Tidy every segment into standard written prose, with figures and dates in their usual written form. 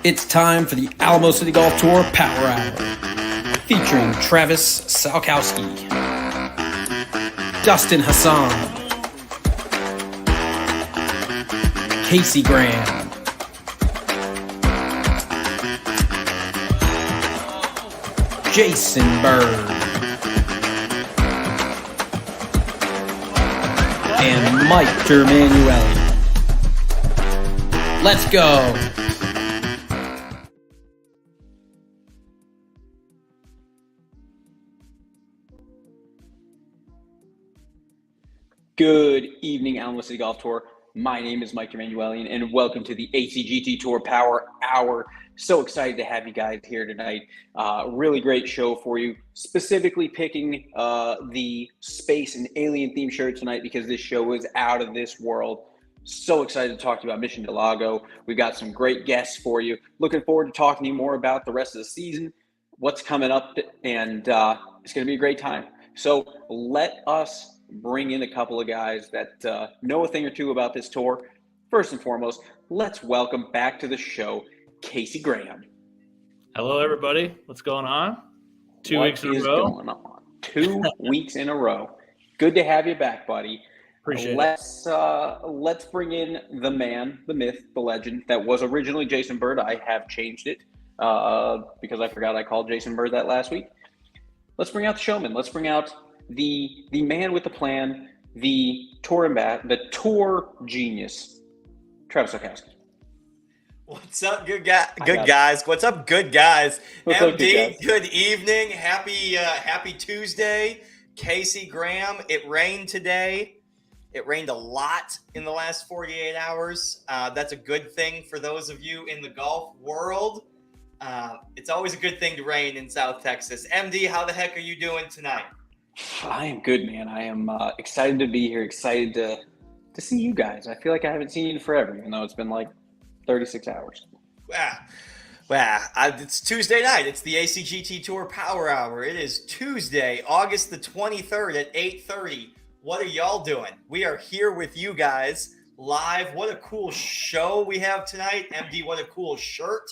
It's time for the Alamo City Golf Tour Power Hour, featuring Travis Salkowski, Dustin Hassan, Casey Graham, Jason Bird, and Mike DerManuelian. Let's go! Good evening, Alamo City Golf Tour. My name is Mike DerManuelian, and welcome to the ACGT Tour Power Hour. So excited to have you guys here tonight. Really great show for you. Specifically picking the space and alien theme shirt tonight because this show is out of this world. So excited to talk to you about Mission Del Lago. We've got some great guests for you. Looking forward to talking to you more about the rest of the season, what's coming up, and it's going to be a great time. So let us bring in a couple of guys that know a thing or two about this tour. First and foremost, let's welcome back to the show, Casey Graham. Hello, everybody. What's going on? 2 weeks in a row. What is going on? 2 weeks in a row. Good to have you back, buddy. Appreciate it. Let's bring in the man, the myth, the legend that was originally Jason Bird. I have changed it because I forgot I called Jason Bird that last week. Let's bring out the showman. Let's bring out the man with the plan, the tour genius, Travis Salkowski. What's up, good guys? What's up, good guys? MD, good evening. Happy Tuesday. Casey Graham. It rained today. It rained a lot in the last 48 hours. That's a good thing for those of you in the golf world. It's always a good thing to rain in South Texas. MD, how the heck are you doing tonight? I am good, man. I am excited to be here, excited to see you guys. I feel like I haven't seen you forever, even though it's been like 36 hours. It's Tuesday night. It's the ACGT Tour Power Hour. It is Tuesday, August the 23rd at 8:30. What are y'all doing? We are here with you guys live. What a cool show we have tonight. MD, what a cool shirt.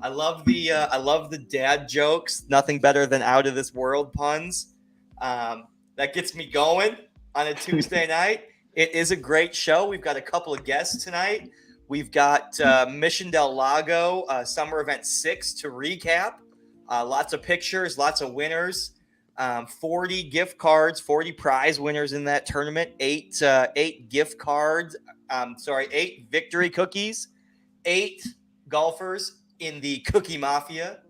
I love the dad jokes. Nothing better than out of this world puns. That gets me going on a Tuesday night. It is a great show. We've got a couple of guests tonight. We've got Mission Del Lago Summer Event 6 to recap. Lots of pictures, lots of winners. 40 gift cards, 40 prize winners in that tournament. 8 gift cards. 8 victory cookies. 8 golfers in the Cookie Mafia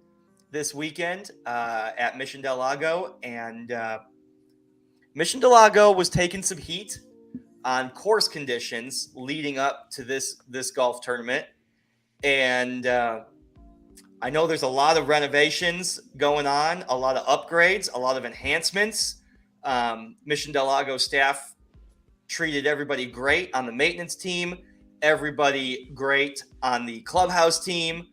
this weekend at Mission Del Lago, and Mission Del Lago was taking some heat on course conditions leading up to this golf tournament, and I know there's a lot of renovations going on, a lot of upgrades, a lot of enhancements. Mission Del Lago staff treated everybody great on the maintenance team, everybody great on the clubhouse team.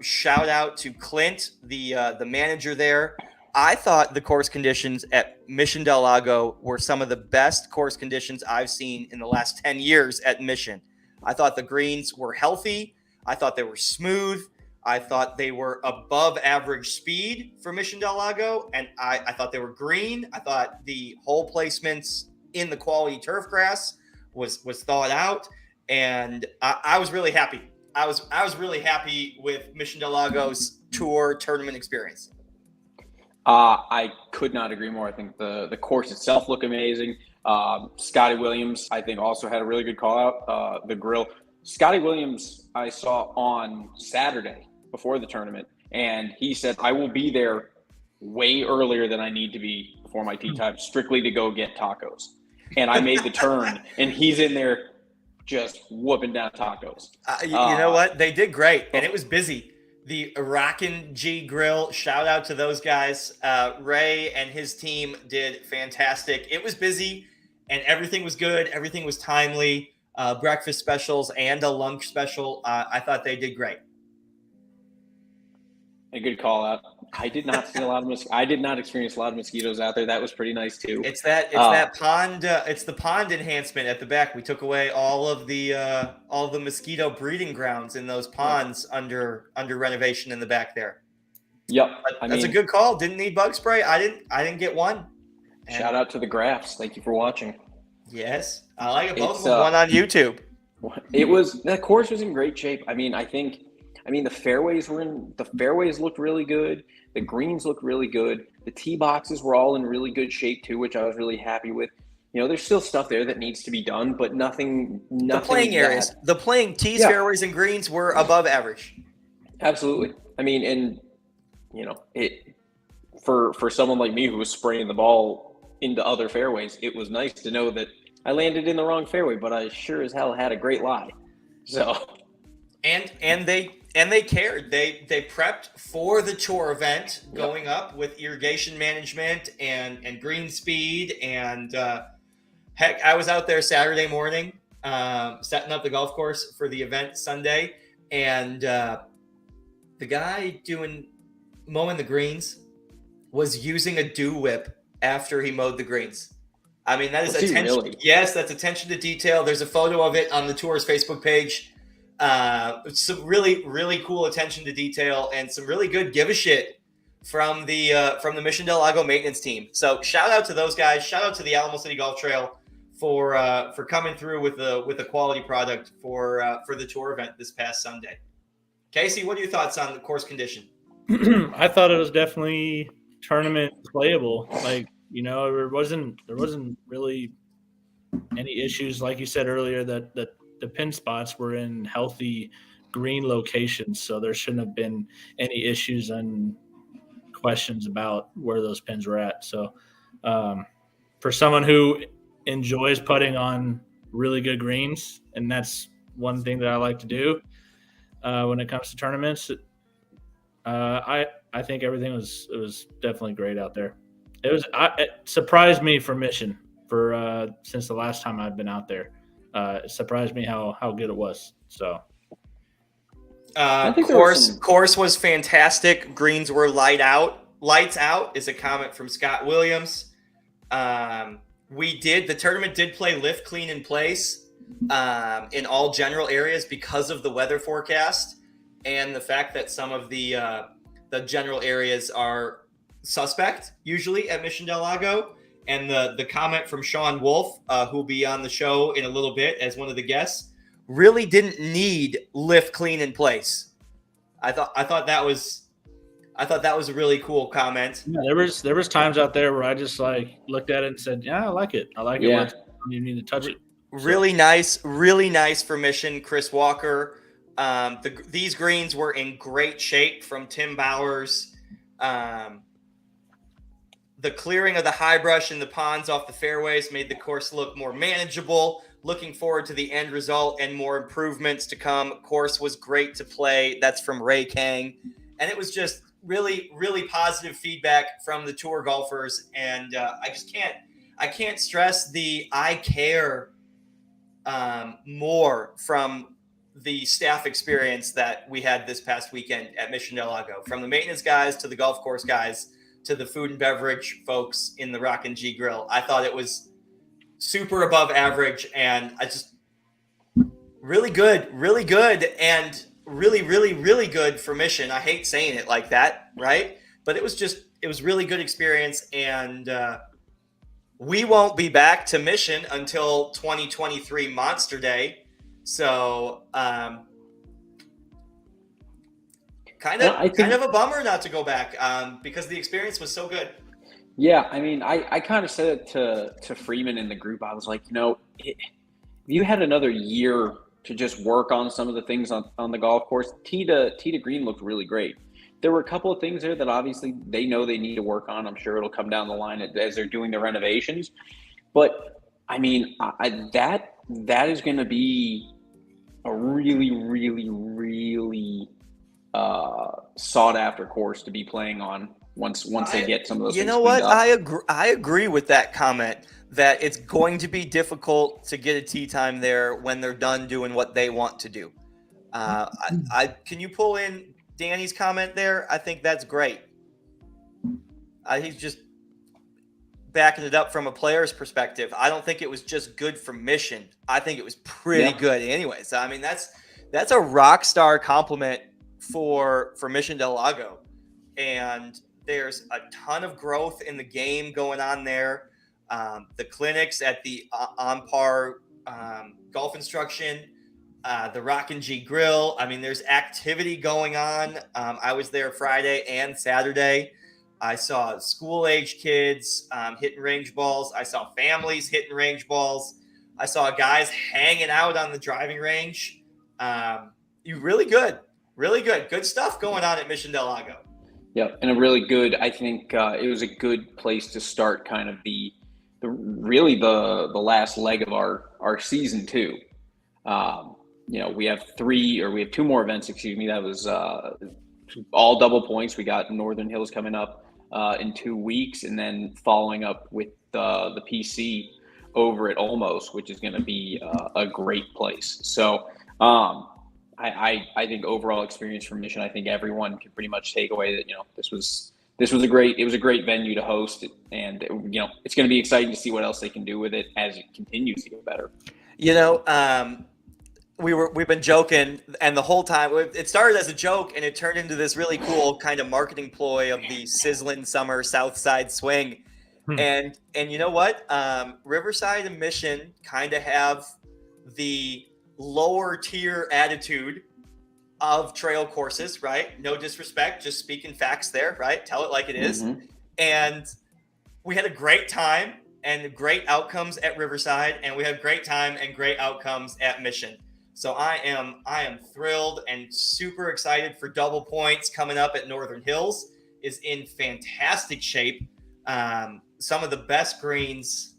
Shout out to Clint, the manager there. I thought the course conditions at Mission Del Lago were some of the best course conditions I've seen in the last 10 years at Mission. I thought the greens were healthy. I thought they were smooth. I thought they were above average speed for Mission Del Lago, and I thought they were green. I thought the hole placements in the quality turf grass was thought out, and I was really happy. I was really happy with Mission Del Lago's tour tournament experience. I could not agree more. I think the course itself looked amazing. Scotty Williams, I think, also had a really good call out. The grill. Scotty Williams, I saw on Saturday before the tournament, and he said, I will be there way earlier than I need to be before my tee time, strictly to go get tacos. And I made the turn, and he's in there just whooping down tacos. You know what? They did great, and it was busy. The Rockin' G Grill, shout out to those guys. Ray and his team did fantastic. It was busy, and everything was good. Everything was timely. Breakfast specials and a lunch special. I thought they did great. A good call out. I did not see a lot of I did not experience a lot of mosquitoes out there. That was pretty nice too. It's that pond. It's the pond enhancement at the back. We took away all of the mosquito breeding grounds in those ponds under renovation in the back there. Yep, that's a good call. Didn't need bug spray. I didn't get one. And shout out to the Graphs. Thank you for watching. Yes, I like it. Both of them. One on YouTube. The course was in great shape. The fairways looked really good. The greens looked really good. The tee boxes were all in really good shape too, which I was really happy with. There's still stuff there that needs to be done, but nothing. The playing areas, the playing tees, fairways, and greens were above average. Absolutely. For someone like me who was spraying the ball into other fairways, it was nice to know that I landed in the wrong fairway, but I sure as hell had a great lie. So, and they cared. They prepped for the tour event going up with irrigation management and green speed. And heck, I was out there Saturday morning setting up the golf course for the event Sunday. And the guy mowing the greens was using a dew whip after he mowed the greens. That is attention. Really? Yes, that's attention to detail. There's a photo of it on the tour's Facebook page. Some really, really cool attention to detail and some really good give a shit from the Mission Del Lago maintenance team. So shout out to those guys. Shout out to the Alamo City Golf Trail for coming through with a quality product for the tour event this past Sunday. Casey, what are your thoughts on the course condition? I thought it was definitely tournament playable. There wasn't really any issues, like you said earlier, that the pin spots were in healthy green locations, so there shouldn't have been any issues and questions about where those pins were at. So for someone who enjoys putting on really good greens, and that's one thing that I like to do when it comes to tournaments, I think everything was definitely great out there. It surprised me for Mission since the last time I've been out there. It surprised me how good it was. So, course was fantastic. Greens were lights out is a comment from Scott Williams. The tournament did play lift, clean, in place in all general areas because of the weather forecast and the fact that some of the general areas are suspect usually at Mission Del Lago. And the comment from Sean Wolf, who will be on the show in a little bit as one of the guests, really didn't need lift, clean, in place. I thought that was a really cool comment. Yeah, there was times out there where I just looked at it and said, "Yeah, I like it. I like it. When you need to touch it." Really nice for Mission. Chris Walker. These greens were in great shape from Tim Bowers. The clearing of the high brush and the ponds off the fairways made the course look more manageable. Looking forward to the end result and more improvements to come. Course was great to play. That's from Ray Kang. And it was just really, really positive feedback from the tour golfers. And I can't stress I care more from the staff experience that we had this past weekend at Mission Del Lago. From the maintenance guys to the golf course guys, to the food and beverage folks in the Rock and G Grill. I thought it was super above average, and I just really good, and really, really, really good for Mission. I hate saying it like that, right? But it was really good experience, and we won't be back to Mission until 2023 Monster Day. So kind of a bummer not to go back because the experience was so good. Yeah, I kind of said it to Freeman in the group. I was like, if you had another year to just work on some of the things on the golf course, tee to green looked really great. There were a couple of things there that obviously they know they need to work on. I'm sure it'll come down the line as they're doing the renovations. But that is going to be a really, really, really sought after course to be playing on once they get some of those. You know what? I agree with that comment that it's going to be difficult to get a tee time there when they're done doing what they want to do. Can you pull in Danny's comment there? I think that's great. He's just backing it up from a player's perspective. I don't think it was just good for Mission. I think it was pretty good anyways. I mean, that's a rock star compliment for Mission Del Lago. And there's a ton of growth in the game going on there. The clinics at the On Par golf instruction, the Rock and G Grill. I mean, there's activity going on. I was there Friday and Saturday. I saw school-age kids hitting range balls. I saw families hitting range balls. I saw guys hanging out on the driving range. Really good. Good stuff going on at Mission Del Lago. Yeah, and a really good, I think it was a good place to start kind of the last leg of our season too. We have two more events, that was all double points. We got Northern Hills coming up in 2 weeks, and then following up with the PC over at Olmos, which is going to be a great place. So I think overall experience from Mission, I think everyone can pretty much take away that this was a great venue to host, and it's going to be exciting to see what else they can do with it as it continues to get better. We've been joking, and the whole time it started as a joke, and it turned into this really cool kind of marketing ploy of the sizzling summer Southside swing. And you know what? Riverside and Mission kind of have the lower tier attitude of trail courses, right? No disrespect, just speaking facts there, right? Tell it like it is. Mm-hmm. And we had a great time and great outcomes at Riverside, and we had great time and great outcomes at Mission. So I am thrilled and super excited for double points coming up at Northern Hills. Is in fantastic shape. Some of the best greens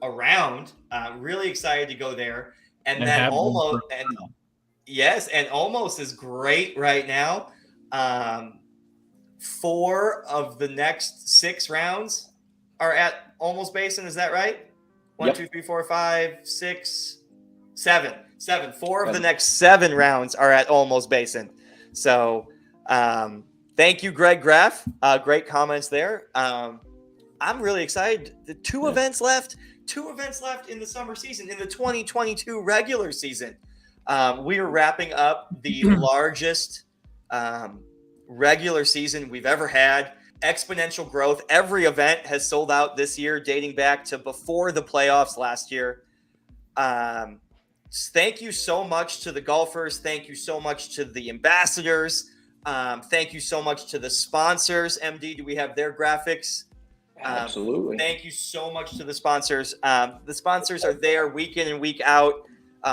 around. Really excited to go there. And then Olmos, and Olmos is great right now. 4 of the next 6 rounds are at Olmos Basin. Is that right? 1, 2, 3, 4, 5, 6, 7. 4 of the next 7 rounds are at Olmos Basin. So thank you, Greg Graff. Great comments there. I'm really excited. The 2 events left. 2 events left in the summer season, in the 2022 regular season. We are wrapping up the largest regular season we've ever had. Exponential growth. Every event has sold out this year, dating back to before the playoffs last year. Thank you so much to the golfers. Thank you so much to the ambassadors. Thank you so much to the sponsors. MD, do we have their graphics? Absolutely. Thank you so much to the sponsors. The sponsors are there week in and week out.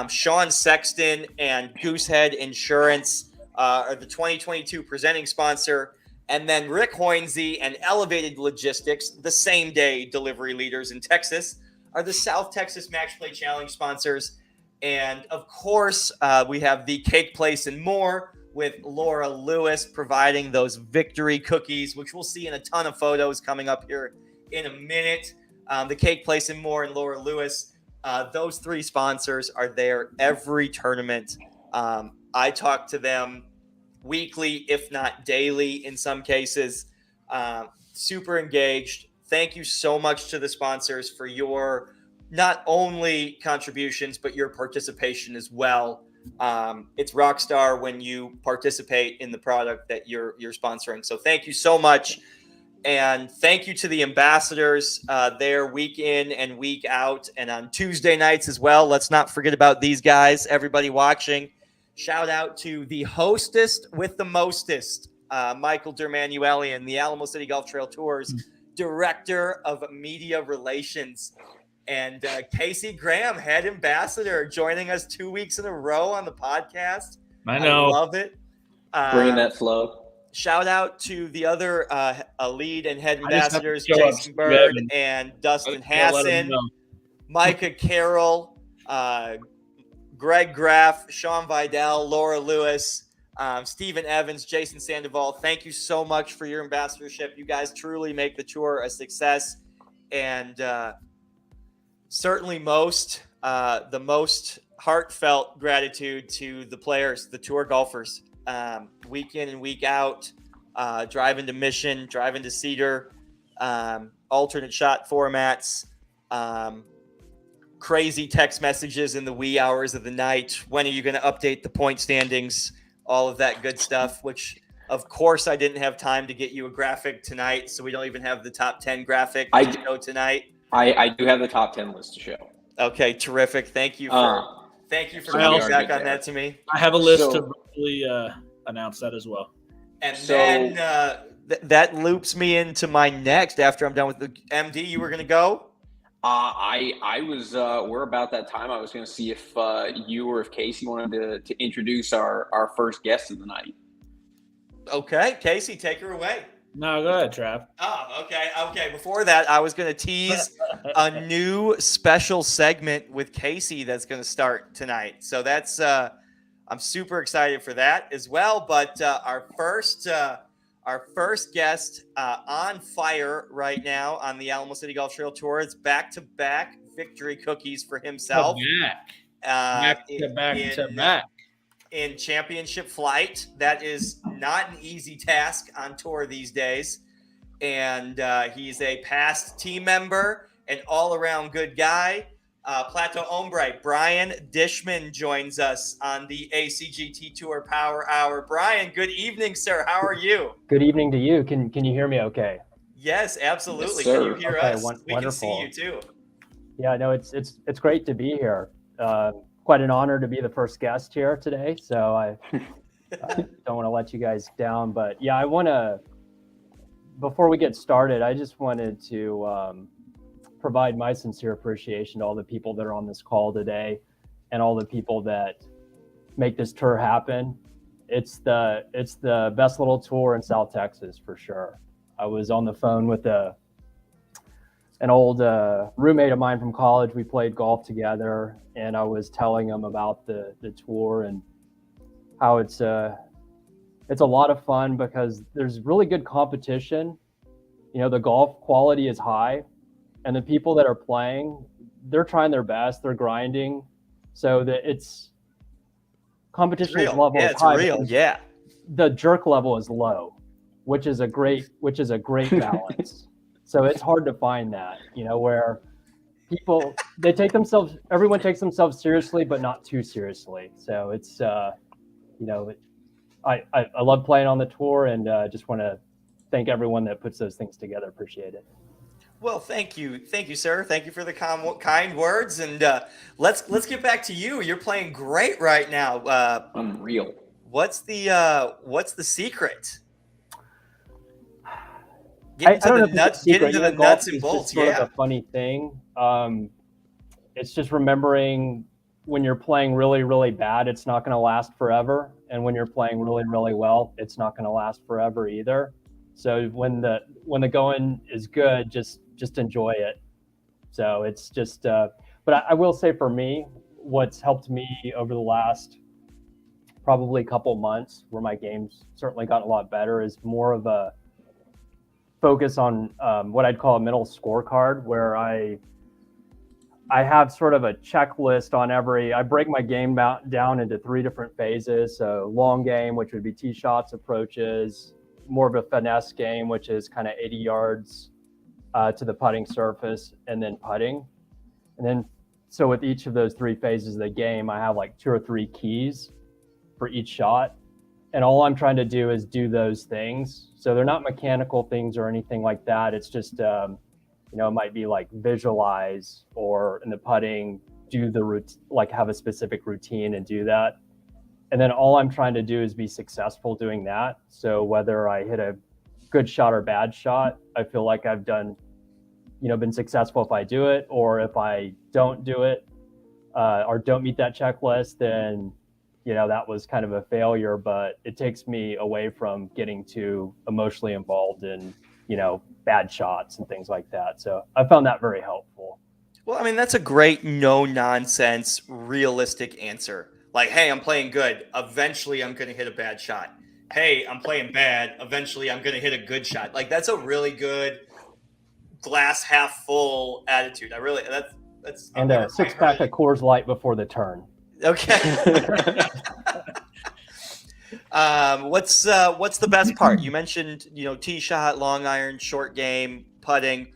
Sean Sexton and Goosehead Insurance are the 2022 presenting sponsor. And then Rick Hoynesy and Elevated Logistics, the same day delivery leaders in Texas, are the South Texas Match Play Challenge sponsors. And of course, we have the Cake Place and More with Laura Lewis providing those victory cookies, which we'll see in a ton of photos coming up here in a minute. The Cake Place and More and Laura Lewis, those 3 sponsors are there every tournament. I talk to them weekly, if not daily in some cases. Super engaged. Thank you so much to the sponsors for your not only contributions, but your participation as well. It's rockstar when you participate in the product that you're sponsoring. So thank you so much. And thank you to the ambassadors there week in and week out and on Tuesday nights as well. Let's not forget about these guys, everybody watching. Shout out to the hostess with the mostest, Michael DerManuelian, the Alamo City Golf Trail Tours Director of Media Relations. And Casey Graham, head ambassador, joining us 2 weeks in a row on the podcast. I know. I love it. Bringing that flow. Shout out to the other lead and head ambassadors, Jason Bird and Dustin Hassan, Micah Carroll, Greg Graff, Sean Vidal, Laura Lewis, Stephen Evans, Jason Sandoval. Thank you so much for your ambassadorship. You guys truly make the tour a success. And certainly the most heartfelt gratitude to the players, the tour golfers, week in and week out, driving to Mission, driving to Cedar, alternate shot formats, crazy text messages in the wee hours of the night. When are you going to update the point standings? All of that good stuff, which of course I didn't have time to get you a graphic tonight. So we don't even have the top 10 graphic to show tonight. I do have the top 10 list to show. Okay. Terrific. Thank you for coming back on that to me. I have a list to really announce that as well. And then that loops me into my next after I'm done with the MD. You were going to go? I was we're about that time. I was going to see if you or if Casey wanted to introduce our first guest of the night. Okay, Casey, take her away. No, go ahead, Trav. Oh, okay. Before that, I was going to tease a new special segment with Casey that's going to start tonight. So that's I'm super excited for that as well. But our first guest on fire right now on the Alamo City Golf Trail Tour. It's back-to-back victory cookies for himself. Back to back. In championship flight. That is not an easy task on tour these days. And he's a past team member, an all-around good guy. Plateau Hombre, Brian Dishman joins us on the ACGT Tour Power Hour. Brian, good evening, sir. How are you? Good evening to you. Can you hear me okay? Yes, absolutely. Yes, can you hear us? We wonderful. can see you too. Yeah, no, it's great to be here. Quite an honor to be the first guest here today. So I don't want to let you guys down, but yeah, I want to, before we get started, I just wanted to provide my sincere appreciation to all the people that are on this call today and all the people that make this tour happen. It's the best little tour in South Texas for sure. I was on the phone with an old roommate of mine from college. We played golf together, and I was telling him about the tour and how it's a lot of fun because there's really good competition. You know, the golf quality is high, and the people that are playing, they're trying their best, they're grinding, so that competition level is high. It's real. Yeah. The jerk level is low, which is a great balance. So it's hard to find that, you know, where everyone takes themselves seriously, but not too seriously. So it's, you know, I love playing on the tour, and just want to thank everyone that puts those things together. Appreciate it. Well, thank you, sir. Thank you for the kind words, and let's get back to you. You're playing great right now. Unreal. What's the secret? Get into the nuts and bolts. Sort of a funny thing. It's just remembering when you're playing really, really bad, it's not going to last forever, and when you're playing really, really well, it's not going to last forever either. So when the going is good, just enjoy it. So it's just, but I will say for me, what's helped me over the last probably couple months, where my game's certainly gotten a lot better, is more of a focus on what I'd call a mental scorecard, where I have sort of a checklist on I break my game down into 3 different phases. So long game, which would be tee shots, approaches, more of a finesse game, which is kind of 80 yards to the putting surface, and then putting. And then, so with each of those 3 phases of the game, I have like 2 or 3 keys for each shot. And all I'm trying to do is do those things. So they're not mechanical things or anything like that. It's just, you know, it might be like visualize, or in the putting, do the routine, like have a specific routine and do that. And then all I'm trying to do is be successful doing that. So whether I hit a good shot or bad shot, I feel like I've done, you know, been successful if I do it, or if I don't do it, or don't meet that checklist, then, you know, that was kind of a failure. But it takes me away from getting too emotionally involved in, you know, bad shots and things like that. So I found that very helpful. Well, I mean, that's a great no nonsense, realistic answer. Like, hey, I'm playing good. Eventually, I'm going to hit a bad shot. Hey, I'm playing bad. Eventually, I'm going to hit a good shot. Like, that's a really good glass half full attitude. That's and a 6-pack of Coors Light before the turn. Okay. What's the best part? You mentioned, you know, tee shot, long iron, short game. putting,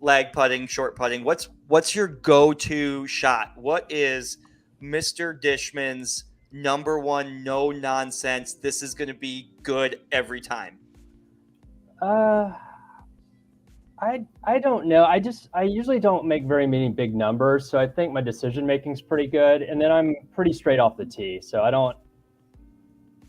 lag putting, short putting. What's your go-to shot? What is Mr. Dishman's number one no nonsense? This is going to be good every time. I don't know. I usually don't make very many big numbers, so I think my decision making is pretty good, and then I'm pretty straight off the tee, so I don't.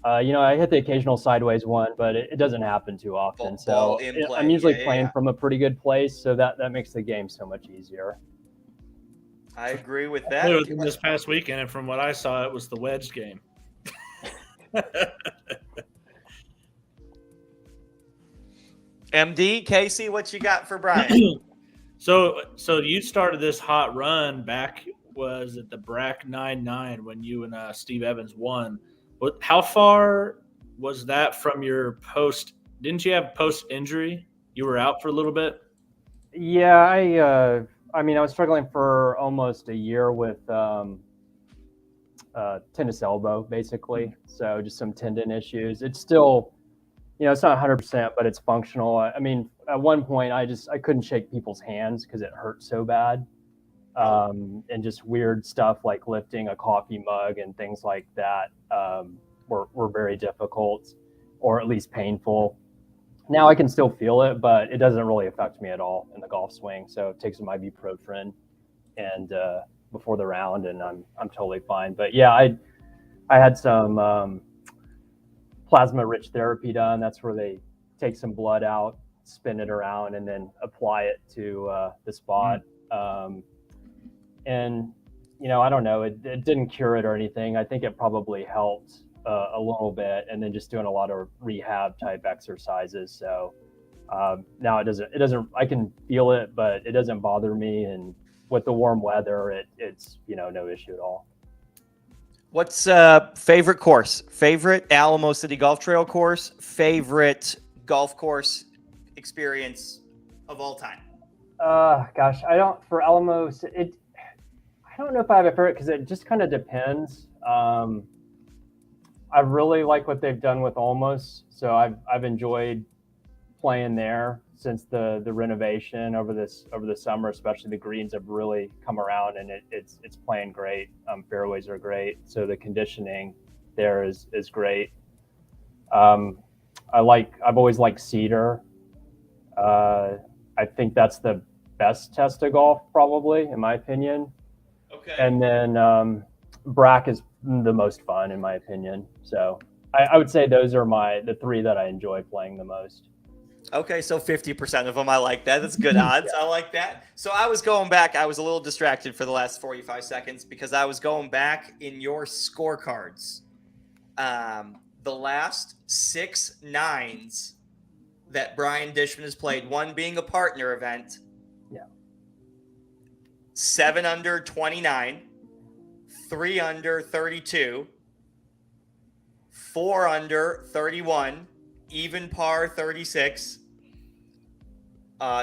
I hit the occasional sideways one, but it doesn't happen too often. Ball in play. I'm usually playing from a pretty good place, so that makes the game so much easier. I agree with It that. was this past weekend, and from what I saw, it was the wedge game. MD, Casey, what you got for Brian? So you started this hot run back, was it the BRAC 9-9 when you and Steve Evans won? How far was that from your post? Didn't you have post injury? You were out for a little bit. Yeah, I was struggling for almost a year with tennis elbow, basically. So just some tendon issues. It's still, it's not 100%, but it's functional. I mean, at one point, I couldn't shake people's hands because it hurt so bad. And just weird stuff like lifting a coffee mug and things like that were very difficult, or at least painful. Now I can still feel it, but it doesn't really affect me at all in the golf swing. So take some ibuprofen and before the round, and I'm totally fine. But yeah, I had some plasma-rich therapy done. That's where they take some blood out, spin it around, and then apply it to the spot. And I don't know, it didn't cure it or anything. I think it probably helped a little bit, and then just doing a lot of rehab type exercises. So now it doesn't, I can feel it, but it doesn't bother me. And with the warm weather, it's no issue at all. What's favorite course? Favorite Alamo City Golf Trail course? Favorite golf course experience of all time? Gosh, for Alamo, I don't know if I have a favorite because it just kind of depends. I really like what they've done with Olmos, so I've enjoyed playing there since the renovation over the summer. Especially the greens have really come around, and it's playing great. Fairways are great, so the conditioning there is great. I've always liked Cedar. I think that's the best test of golf, probably, in my opinion. Okay. And then BRAC is the most fun, in my opinion. So I would say those are the three that I enjoy playing the most. Okay, so 50% of them. I like that. That's good odds. I like that. So I was going back. I was a little distracted for the last 45 seconds because I was going back in your scorecards. The last 6 nines that Brian Dishman has played, one being a partner event. Yeah. 7 under 29, 3 under 32, 4 under 31, even par 36,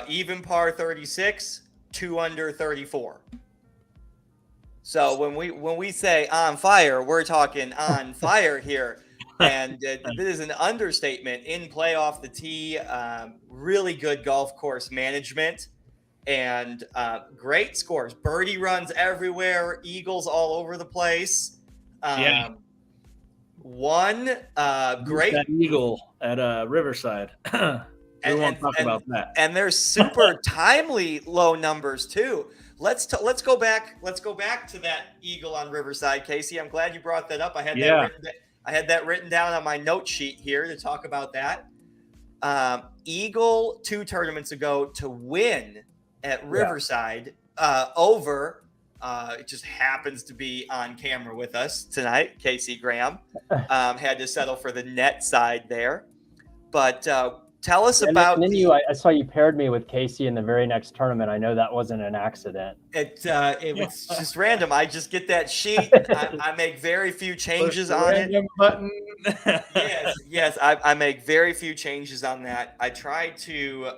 even par 36, 2 under 34. So when we say on fire, we're talking on fire here. And this is an understatement. In play off the tee, really good golf course management, and great scores. Birdie runs everywhere, eagles all over the place. One great that eagle at Riverside. We won't talk about that. And there's super timely low numbers too. Let's go back to that eagle on Riverside, Casey. I'm glad you brought that up. I had that written down on my note sheet here to talk about that. Eagle 2 tournaments ago to win at Riverside over. It just happens to be on camera with us tonight. Casey Graham had to settle for the net side there. But tell us about. And then I saw you paired me with Casey in the very next tournament. I know that wasn't an accident. It was just random. I just get that sheet. I make very few changes on it. Button. Yes. I make very few changes on that. I try to.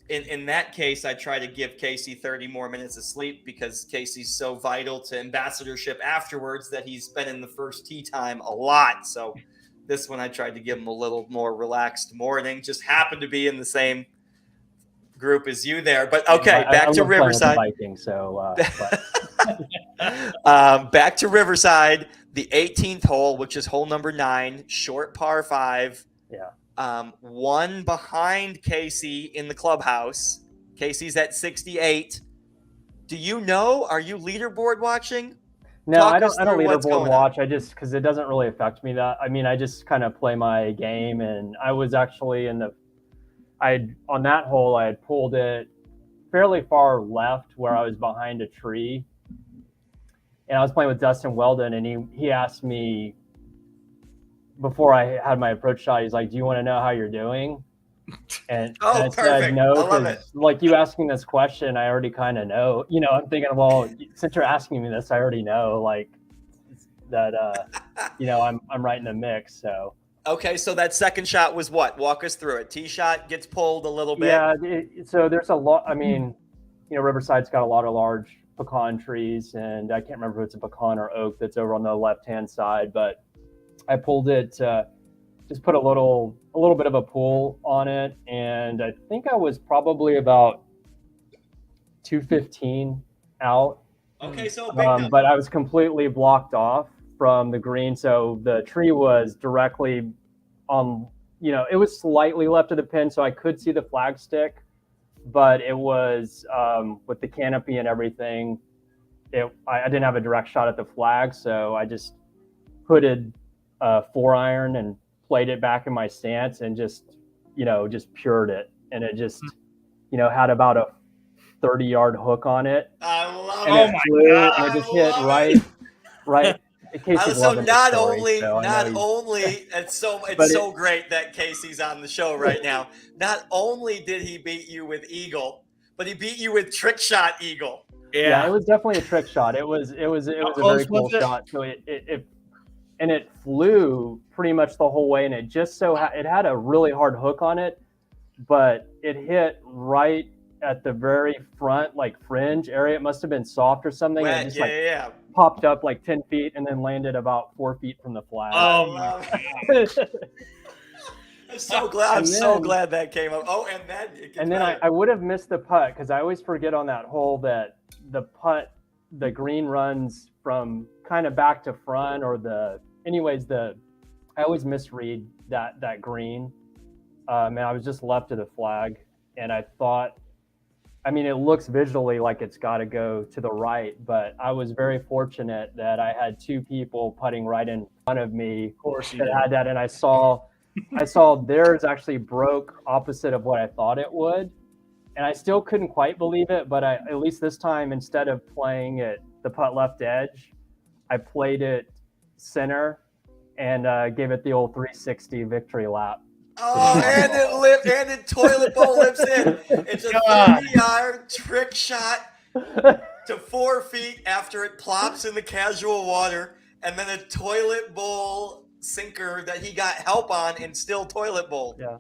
In that case, I try to give Casey 30 more minutes of sleep because Casey's so vital to ambassadorship afterwards that he's been in the first tee time a lot. So this one I tried to give him a little more relaxed morning. Just happened to be in the same group as you there. But okay, back to Riverside. Vikings, so back to Riverside, the 18th hole, which is hole number 9, short par 5. Yeah. One behind Casey in the clubhouse. Casey's at 68. Do you know? Are you leaderboard watching? No, I don't leaderboard watch. I just, because it doesn't really affect me that. I mean, I just kind of play my game, and I was actually on that hole, I had pulled it fairly far left where I was behind a tree. And I was playing with Dustin Weldon, and he asked me before I had my approach shot, he's like, "Do you want to know how you're doing?" And I said no, because like you asking this question, I already kind of know. You know, I'm thinking, well, since you're asking me this, I already know like that. You know, I'm right in the mix. So okay, so that second shot was what? Walk us through it. Tee shot gets pulled a little bit. Yeah, so there's a lot. I mean, you know, Riverside's got a lot of large pecan trees, and I can't remember if it's a pecan or oak that's over on the left-hand side, but I pulled it. Just put a little bit of a pull on it, and I think I was probably about 215 out. Okay, so big but I was completely blocked off from the green, so the tree was directly on. You know, it was slightly left of the pin, so I could see the flag stick, but it was with the canopy and everything. I didn't have a direct shot at the flag, so I just putted a 4-iron and played it back in my stance and just pured it. And it just, had about a 30-yard hook on it. I love and it. It flew, and it just hit right. So not only it's so great that Casey's on the show right now. Not only did he beat you with eagle, but he beat you with trick shot eagle. Yeah, it was definitely a trick shot. It was a very cool shot. So it flew pretty much the whole way, and it just it had a really hard hook on it, but it hit right at the very front, like fringe area. It must have been soft or something. Wet, and it just popped up like 10 feet and then landed about 4 feet from the flag. Oh my God. I'm so glad that came up. Oh, and then I would have missed the putt, because I always forget on that hole that the green runs from kind of back to front, or I always misread that green. And I was just left of the flag, and I thought, I mean, it looks visually like it's got to go to the right, but I was very fortunate that I had two people putting right in front of me. Of course, that had that, and I saw theirs actually broke opposite of what I thought it would, and I still couldn't quite believe it. But at least this time, instead of playing it the putt left edge, I played it center and gave it the old 360 victory lap. Oh, and it toilet bowl lips in. It's a 30-yard trick shot to 4 feet after it plops in the casual water, and then a toilet bowl sinker that he got help on and still toilet bowl. Yeah.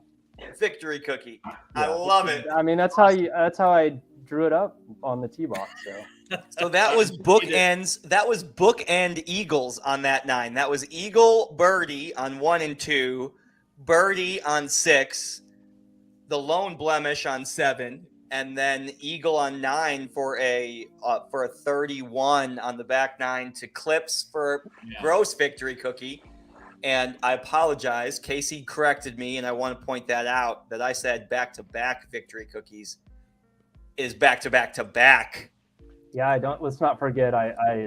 Victory cookie. Yeah. I love it. I mean, that's how I drew it up on the tee box. So that was bookends. That was bookend eagles on that 9. That was eagle birdie on 1 and 2. Birdie on 6, the lone blemish on 7, and then eagle on 9 for a 31 on the back 9 to clips for gross victory cookie. And I apologize, Casey corrected me, and I want to point that out, that I said back-to-back victory cookies is back-to-back-to-back. Yeah, let's not forget,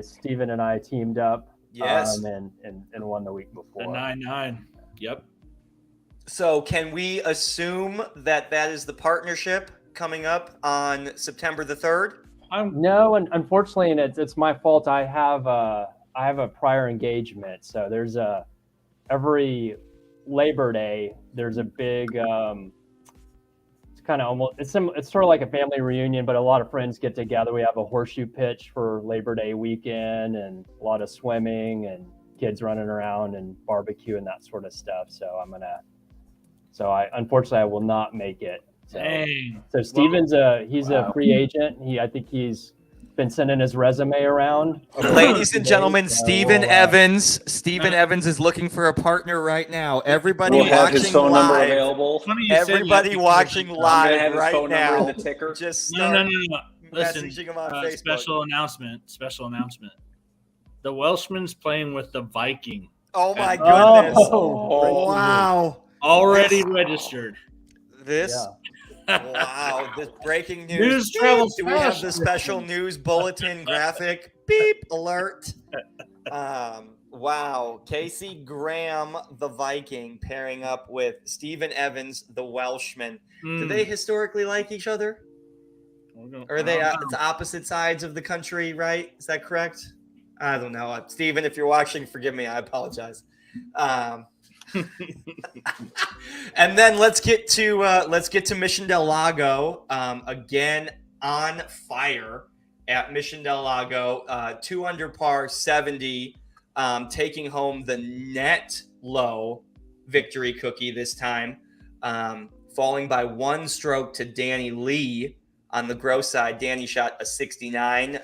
Steven and I teamed up. Yes. And won the week before. The 9-9. Yep. So can we assume that is the partnership coming up on September the 3rd? No, and unfortunately, and it's my fault. I have a prior engagement. So there's every Labor Day, there's a big, it's kind of almost, it's sort of like a family reunion, but a lot of friends get together. We have a horseshoe pitch for Labor Day weekend, and a lot of swimming and kids running around and barbecue and that sort of stuff. So unfortunately I will not make it. So Steven's he's a free agent. I think he's been sending his resume around. Ladies and gentlemen, So, Stephen Evans. Stephen Evans is looking for a partner right now. Everybody We'll have his watching phone number live. available. Funny you say Everybody that watching because, I'm gonna live have his right phone number in now. the ticker. Just No. start Listen, messaging him on Facebook. special announcement. The Welshman's playing with the Viking. Oh my goodness! Oh, Wow! Already registered. This. Yeah. Wow! This breaking news. News travels Do we have fast. the special news bulletin graphic? Beep alert. Wow. Casey Graham, the Viking, pairing up with Stephen Evans, the Welshman. Do they historically like each other? Or are they it's opposite sides of the country, right? Is that correct? I don't know. Stephen, if you're watching, forgive me. I apologize. And then let's get to Mission Del Lago. Again, on fire at Mission Del Lago. 2 under par 70, taking home the net low victory cookie this time, falling by 1 stroke to Danny Lee. On the gross side, Danny shot a 69.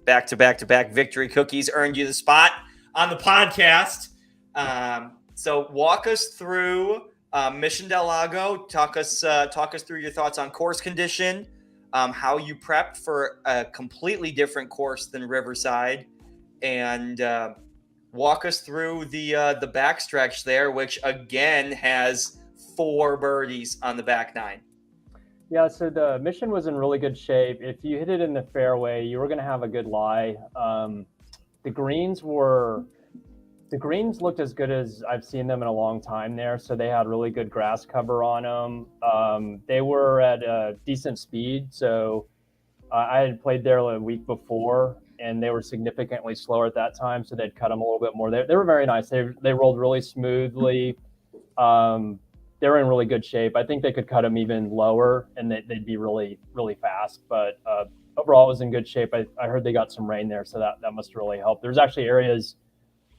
Back-to-back victory cookies earned you the spot on the podcast. So walk us through Mission Del Lago. Talk us through your thoughts on course condition, how you prepped for a completely different course than Riverside, and walk us through the backstretch there, which again has 4 birdies on the back 9. Yeah, so the Mission was in really good shape. If you hit it in the fairway, you were going to have a good lie. The greens looked as good as I've seen them in a long time there. So they had really good grass cover on them. They were at a decent speed. So I had played there a week before, and they were significantly slower at that time. So they'd cut them a little bit more. They were very nice. They rolled really smoothly. They were in really good shape. I think they could cut them even lower, and they'd be really, really fast. But overall, it was in good shape. I heard they got some rain there, so that must really help. There's actually areas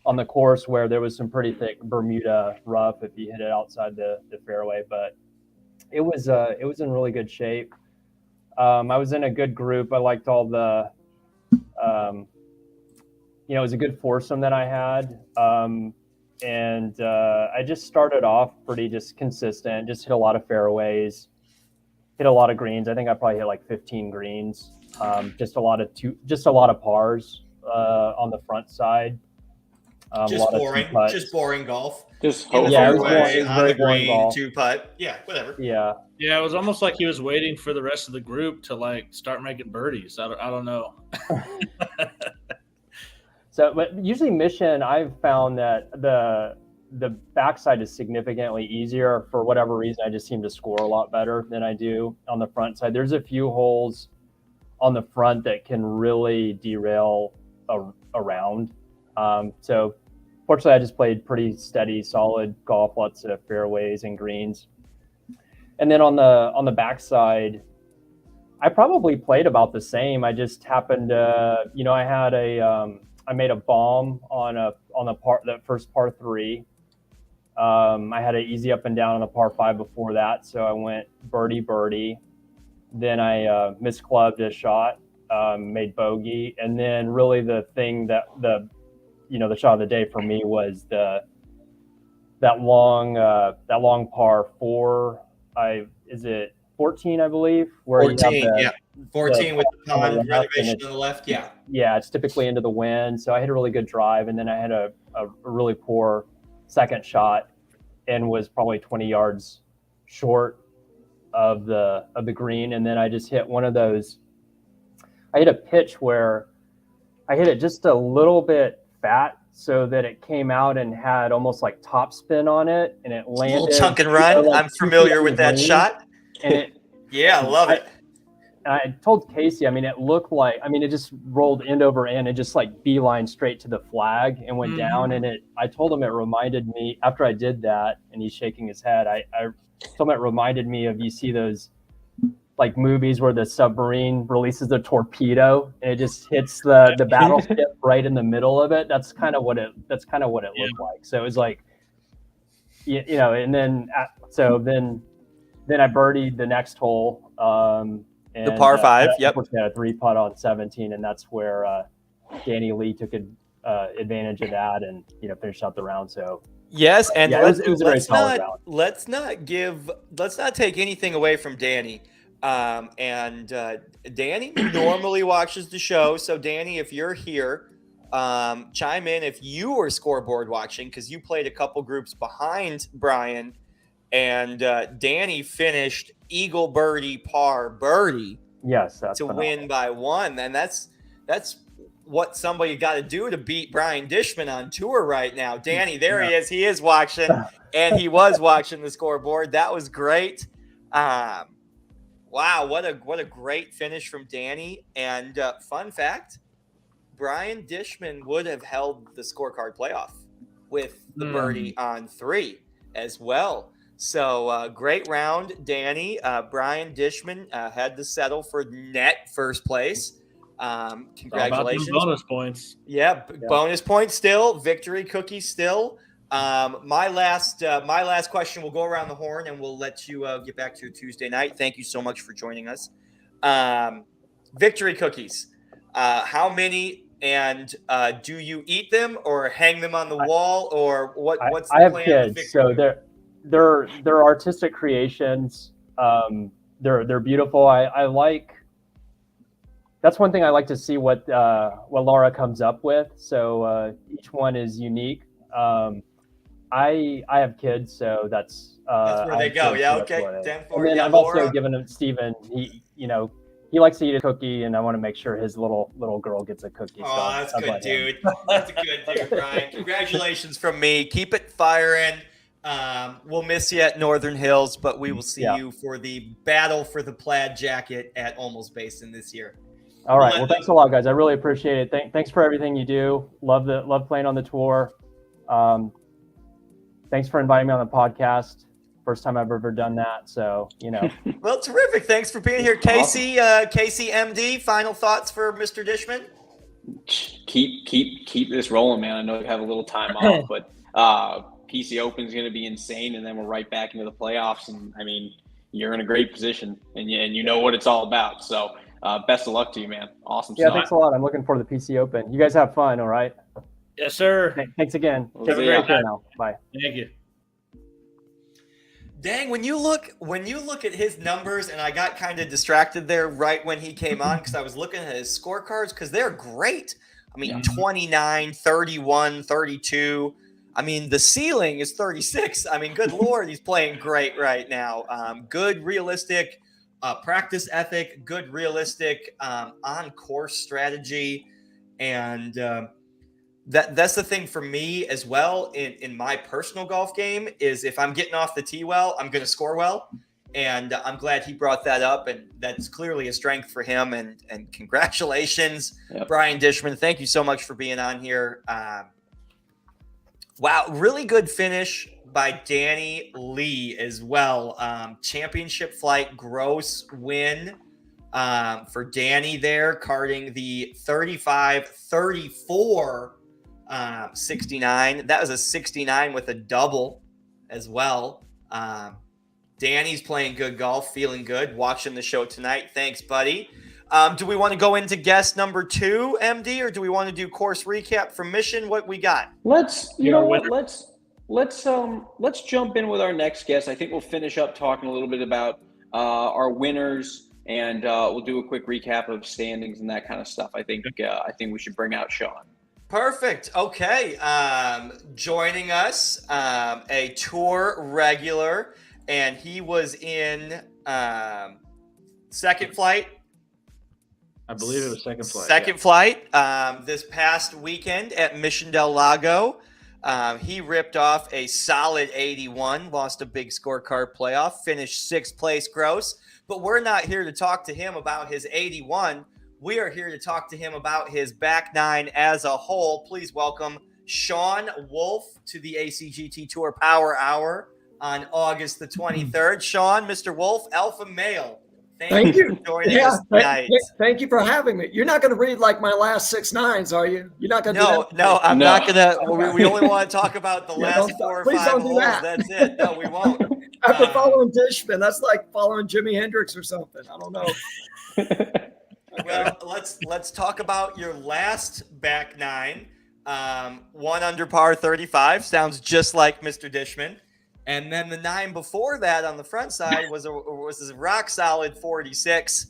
on the course where there was some pretty thick Bermuda rough if you hit it outside the fairway. But it was in really good shape. I was in a good group. I liked all the, it was a good foursome that I had. And I just started off pretty just consistent, just hit a lot of fairways, hit a lot of greens. I think I probably hit like 15 greens, just a lot of pars on the front side. Just boring golf. Just In the Yeah, it was fairway, boring. It was on very the boring green, golf. 2-putt. Yeah, whatever. Yeah. Yeah, it was almost like he was waiting for the rest of the group to like start making birdies. I don't know. So, but usually Mission, I've found that the backside is significantly easier. For whatever reason, I just seem to score a lot better than I do on the front side. There's a few holes on the front that can really derail a round. So fortunately, I just played pretty steady, solid golf, lots of fairways and greens. And then on the backside, I probably played about the same. I just happened to, I made a bomb on the first par 3. I had an easy up and down on the par 5 before that, so I went birdie. Then I misclubbed a shot, made bogey, and then really the thing that the shot of the day for me was that long par 4. Is it 14, I believe? Where 14, yeah. 14 with the pond renovation on the left, yeah. Yeah, it's typically into the wind. So I had a really good drive, and then I had a really poor second shot and was probably 20 yards short of the green. And then I just hit one of those. I hit a pitch where I hit it just a little bit fat so that it came out and had almost like top spin on it, and it landed. A little chunk and run. I'm familiar with that shot. And yeah, I love it. I told Casey, it looked like, it just rolled end over end and just like beeline straight to the flag and went down. And I told him it reminded me, after I did that, and he's shaking his head, I told him it reminded me of, you see those like movies where the submarine releases the torpedo and it just hits the battleship right in the middle of it. That's kind of what it looked like. So it was like, and then I birdied the next hole. And, The par 5, yep. Unfortunately, had a 3-putt on 17, and that's where Danny Lee took advantage of that and finished out the round. So yes, and yeah, it was a very solid round. Let's not take anything away from Danny. Danny normally watches the show. So Danny, if you're here, chime in if you were scoreboard watching, because you played a couple groups behind Brian, and Danny finished eagle birdie par birdie. Yes, that's to phenomenal. win by 1. And that's what somebody got to do to beat Brian Dishman on tour right now. Danny, there he is. He is watching, and he was watching the scoreboard. That was great. Wow, what a great finish from Danny. And fun fact, Brian Dishman would have held the scorecard playoff with the birdie on 3 as well. So great round, Danny. Brian Dishman had to settle for net first place. Congratulations. Bonus points. Yeah, bonus points still, victory cookie still. My last question, will go around the horn and we'll let you get back to your Tuesday night. Thank you so much for joining us. Victory cookies. How many, and do you eat them or hang them on the wall, or what's the plan? I have kids, so they're artistic creations. They're beautiful. I like. That's one thing I like to see what Laura comes up with. So each one is unique. I have kids, so that's where they go. Yeah, okay. And then I've also given him Steven. He likes to eat a cookie, and I want to make sure his little girl gets a cookie. Oh, that's good, dude. That's a good dude, Brian. Congratulations from me. Keep it firing. We'll miss you at Northern Hills, but we will see you for the battle for the plaid jacket at Almost Basin this year. All right. Well, thanks a lot, guys. I really appreciate it. Thanks for everything you do. Love playing on the tour. Thanks for inviting me on the podcast. First time I've ever done that. So, Well, terrific. Thanks for being here. Casey, Casey MD, final thoughts for Mr. Dishman? Keep this rolling, man. I know you have a little time off, but PC Open is going to be insane, and then we're right back into the playoffs. And I mean, you're in a great position, and you know what it's all about. So best of luck to you, man. Awesome. Yeah, thanks a lot. I'm looking forward to the PC Open. You guys have fun, all right? Yes, sir. Thanks again. Take a great care now. Bye. Thank you. Dang, when you look at his numbers, and I got kind of distracted there right when he came on because I was looking at his scorecards because they're great. I mean, 29, 31, 32. I mean, the ceiling is 36. I mean, good Lord, he's playing great right now. Good, realistic practice ethic, good, realistic on-course strategy. And that's the thing for me as well in my personal golf game is if I'm getting off the tee well, I'm going to score well. And I'm glad he brought that up, and that's clearly a strength for him. And congratulations, Brian Dishman. Thank you so much for being on here. Wow, really good finish by Danny Lee as well. Championship flight gross win for Danny there, carding the 35-34 69. That was a 69 with a double as well. Danny's playing good golf, feeling good, watching the show tonight. Thanks, buddy. Do we want to go into guest number 2, MD, or do we want to do course recap from Mission? What we got? Let's jump in with our next guest. I think we'll finish up talking a little bit about our winners, and we'll do a quick recap of standings and that kind of stuff. I think we should bring out Sean. Perfect. Okay. Joining us, a tour regular, and he was in second flight. I believe it was second flight. Second flight this past weekend at Mission Del Lago. He ripped off a solid 81, lost a big scorecard playoff, finished 6th place gross. But we're not here to talk to him about his 81. We are here to talk to him about his back nine as a whole. Please welcome Sean Wolf to the ACGT Tour Power Hour on August the 23rd. Sean, Mr. Wolf, alpha male. Thank you for joining us tonight. Thank you for having me. You're not going to read like my last 6 nines, are you? You're not going to do that? No, I'm not going to. We only want to talk about the last 4 or 5 holes. That's it. No, we won't. After following Dishman, that's like following Jimi Hendrix or something. I don't know. Well, let's talk about your last back nine. 1 under par 35 sounds just like Mr. Dishman. And then the 9 before that on the front side was a rock solid 46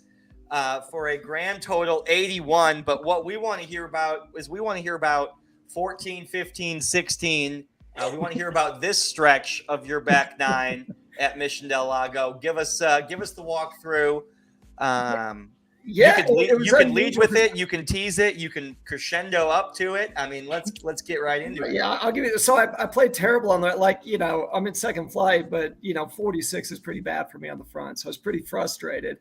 for a grand total 81. But what we want to hear about is 14, 15, 16. We want to hear about this stretch of your back nine at Mission Del Lago. Give us the walkthrough. Yeah, you can lead with it. You can tease it. You can crescendo up to it. I mean, let's get right into it. Yeah, I'll give you. So I played terrible on that. Like, I'm in second flight, but 46 is pretty bad for me on the front, so I was pretty frustrated.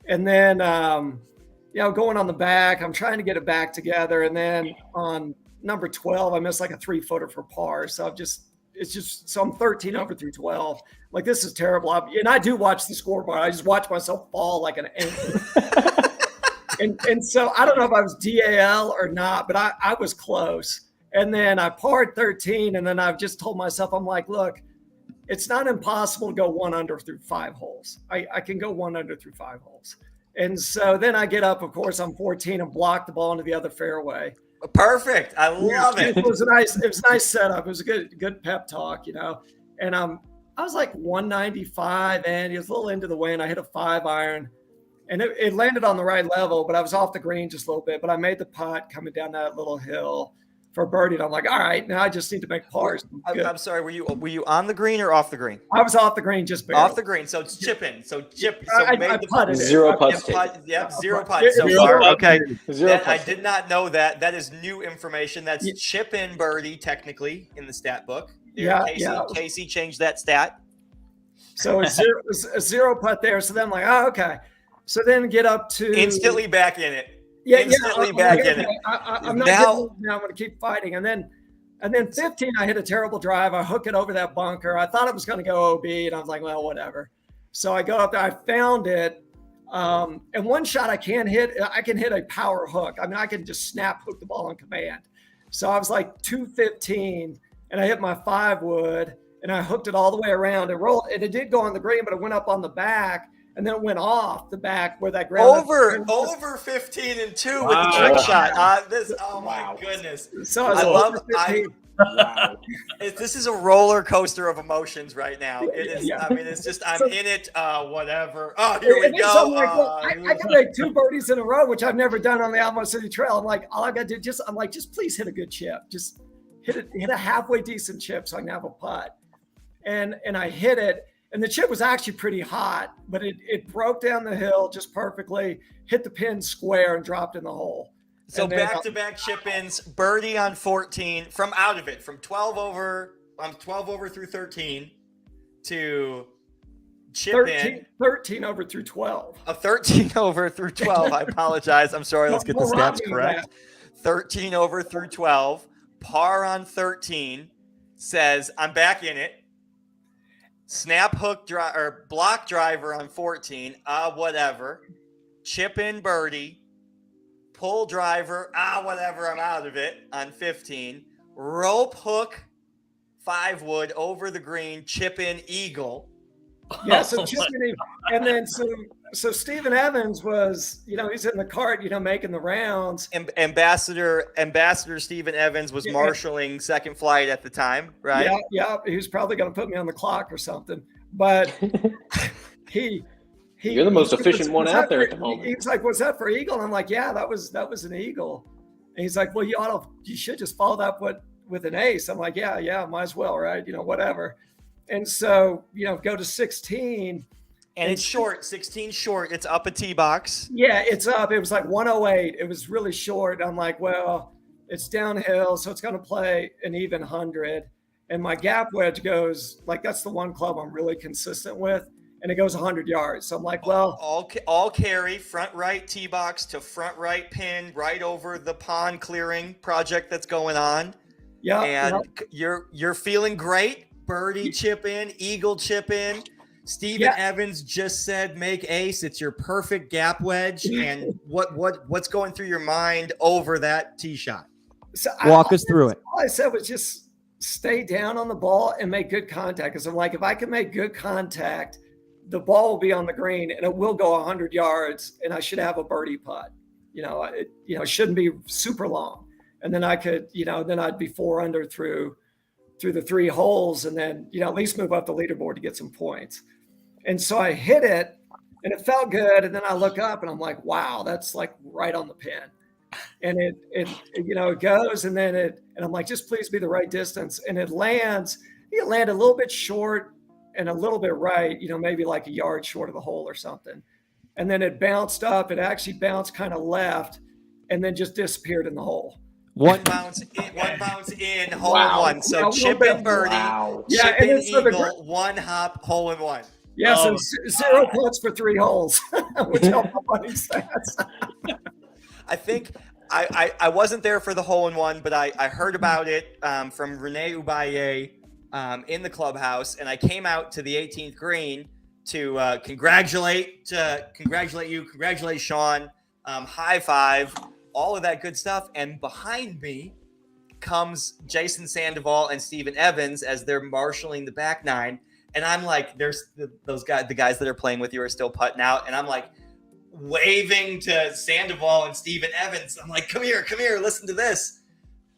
And then, going on the back, I'm trying to get it back together, and then on number 12, I missed like a 3-footer for par. So I'm 13 over through 12. Like, this is terrible. And I do watch the scoreboard. I just watch myself fall like an ant. And so I don't know if I was DAL or not, but I was close. And then I parred 13, and then I've just told myself, I'm like, look, it's not impossible to go 1 under through 5 holes. I can go 1 under through 5 holes. And so then I get up, of course, on 14 and block the ball into the other fairway. Perfect. I love it. It was a nice setup. It was a good pep talk, And I was like 195, and he was a little into the wind. I hit a 5-iron. And it landed on the right level, but I was off the green just a little bit. But I made the putt coming down that little hill for birdie. And I'm like, all right, now I just need to make pars. I'm sorry, were you on the green or off the green? I was off the green, just barely. Off the green, so it's chipping. I putted it. Zero putts. Yep, 0 putts so far. Okay, I putts. did not know that. That is new information. That's chip in birdie technically in the stat book. Casey changed that stat. So a zero putt there. So then I'm like, oh, okay. So then get up to instantly back in it. Back in it. I'm not now. I'm going to keep fighting. And then 15, I hit a terrible drive. I hook it over that bunker. I thought it was going to go OB, and I was like, well, whatever. So I go up there. I found it. And one shot I can hit a power hook. I mean, I can just snap hook the ball on command. So I was like 215, and I hit my 5-wood, and I hooked it all the way around. It rolled, and it did go on the green, but it went up on the back. And then it went off the back where that ground over 15 and 2 with the trick shot. My goodness! So this is a roller coaster of emotions right now. It is. Yeah. I mean, it's just I'm in it. Whatever. Oh, here we go. I can make 2 birdies in a row, which I've never done on the Alamo City Trail. I'm like, all I got to do just please hit a good chip. Just hit a halfway decent chip so I can have a putt. And I hit it. And the chip was actually pretty hot, but it broke down the hill just perfectly, hit the pin square, and dropped in the hole. So back-to-back chip-ins, birdie on 14, from 12 over through 13 to chip in. 13 over through 12. 13 over through 12. I apologize. I'm sorry. Let's get the stats correct. 13 over through 12. Par on 13 says, I'm back in it. Snap hook or block driver on 14. Whatever. Chip in birdie. Pull driver. Whatever. I'm out of it on 15. Rope hook 5-wood over the green. Chip in eagle. Yeah, so chip in, and then so Stephen Evans was, he's in the cart, making the rounds. Ambassador Stephen Evans was marshaling second flight at the time, right? Yeah. He was probably going to put me on the clock or something, but you're the most efficient one out there at the moment. He's like, "Was that for eagle?" And I'm like, "Yeah, that was an eagle." And he's like, "Well, you should just follow that with an ace." I'm like, "Yeah, might as well, right? Whatever." And so, go to 16. And it's short, 16 short. It's up a tee box. Yeah, it's up. It was like 108. It was really short. I'm like, well, it's downhill, so it's going to play an even 100. And my gap wedge goes, like, that's the one club I'm really consistent with, and it goes 100 yards. So I'm like, well. All carry, front right tee box to front right pin, right over the pond clearing project that's going on. Yeah. And you're feeling great. Birdie chip in, eagle chip in. Stephen Evans just said, make ace. It's your perfect gap wedge. And what's going through your mind over that tee shot? So Walk us through it. All I said was just stay down on the ball and make good contact. Because I'm like, if I can make good contact, the ball will be on the green and it will go 100 yards and I should have a birdie putt. It shouldn't be super long. And then I could, then I'd be 4 under through the 3 holes and then, at least move up the leaderboard to get some points. And so I hit it and it felt good. And then I look up and I'm like, wow, that's like right on the pin. And it goes and then and I'm like, just please be the right distance. And it lands, it landed a little bit short and a little bit right, maybe like a yard short of the hole or something. And then it bounced up. It actually bounced kind of left and then just disappeared in the hole. One bounce in, hole in one. So chip and birdie, chip and and eagle, 1 hop, hole in one. Yeah, so 0 putts for 3 holes, which helped my buddy stats. I think I wasn't there for the hole in one, but I heard about it from Rene Ubaye in the clubhouse, and I came out to the 18th green to congratulate you, congratulate Sean, high five, all of that good stuff. And behind me comes Jason Sandoval and Steven Evans as they're marshaling the back 9. And I'm like, there's the guys that are playing with you are still putting out. And I'm like waving to Sandoval and Steven Evans. I'm like, come here, listen to this.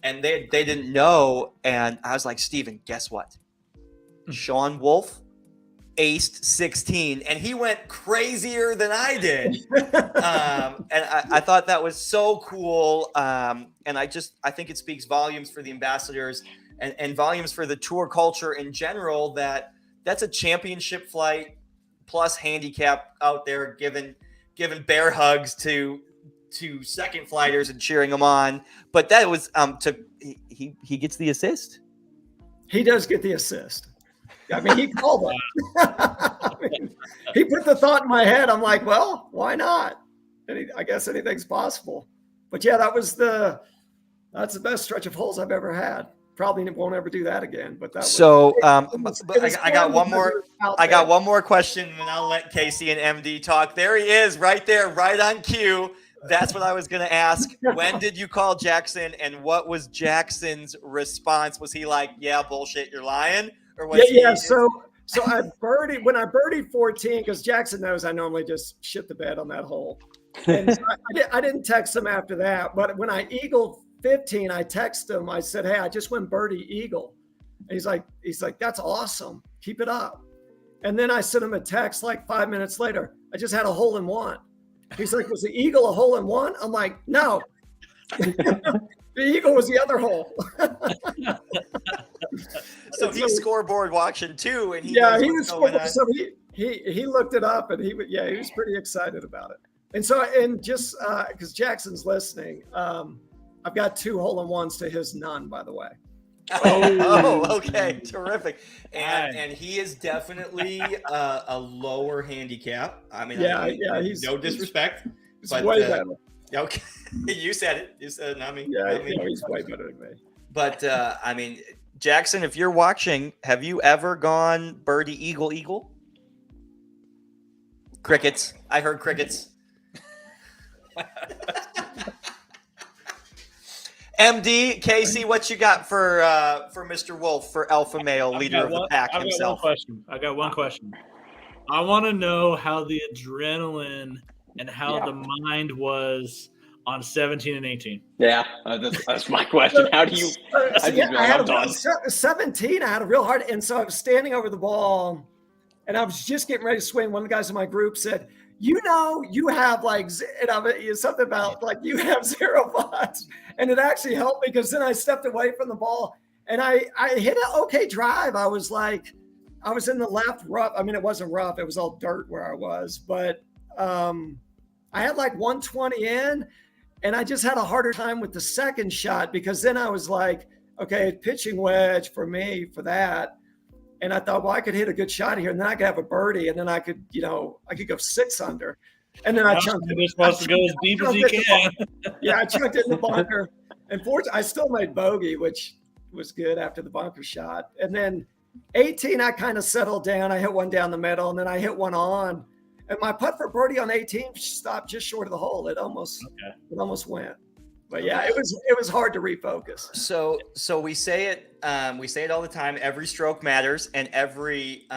And they didn't know. And I was like, Steven, guess what? Sean Wolf aced 16 and he went crazier than I did. And I thought that was so cool. And I think it speaks volumes for the ambassadors and volumes for the tour culture in general, that's a championship flight plus handicap out there giving bear hugs to second flighters and cheering them on. But that was he gets the assist. He does get the assist. I mean, he called it. He put the thought in my head. I'm like, well, why not? I guess anything's possible. But yeah, that's the best stretch of holes I've ever had. Probably won't ever do that again. But that was, so I got one more. I got one more question, and I'll let Casey and MD talk. There he is, right there, right on cue. That's what I was going to ask. When did you call Jackson, and what was Jackson's response? Was he like, "Yeah, bullshit, you're lying," or was he? Yeah. So I birdied 14 because Jackson knows I normally just shit the bed on that hole. And so I didn't text him after that, but when I eagled 15, I texted him. I said, "Hey, I just went birdie eagle." And he's like, "That's awesome. Keep it up." And then I sent him a text like 5 minutes later. I just had a hole in one. He's like, "Was the eagle a hole in one?" I'm like, "No." The eagle was the other hole. So he's scoreboard watching too, and he was scoreboard. So he looked it up, and he was pretty excited about it. And just because Jackson's listening, I've got 2 hole-in-ones to his none, by the way. Oh, okay, terrific. And he is definitely a lower handicap. I mean, he's no disrespect, but way better. Okay, you said it. You said it, not me. Yeah, he's way better than me. But I mean, Jackson, if you're watching, have you ever gone birdie eagle? Crickets. I heard crickets. MD, Casey, what you got for Mr. Wolf, for alpha male, leader of the pack himself? I got one question. I want to know how the adrenaline and how the mind was on 17 and 18. Yeah, that's my question. How do you feel? 17, I had a real hard, and so I was standing over the ball, and I was just getting ready to swing. One of the guys in my group said, "You have like," and something about like you have 0 putts. And it actually helped me because then I stepped away from the ball and I hit an okay drive. I was in the left rough. I mean, it wasn't rough. It was all dirt where I was, but I had like 120 in and I just had a harder time with the second shot because then I was like, okay, pitching wedge for me for that. And I thought, well, I could hit a good shot here and then I could have a birdie and then I could go 6 under. And then I chunked it. You're supposed to go as deep as you can. Yeah, I chunked it in the bunker. And fortunately, I still made bogey, which was good after the bunker shot. And then 18, I kind of settled down. I hit one down the middle, and then I hit one on. And my putt for birdie on 18 stopped just short of the hole. It almost went. But yeah, it was hard to refocus. So we say it all the time. Every stroke matters, and every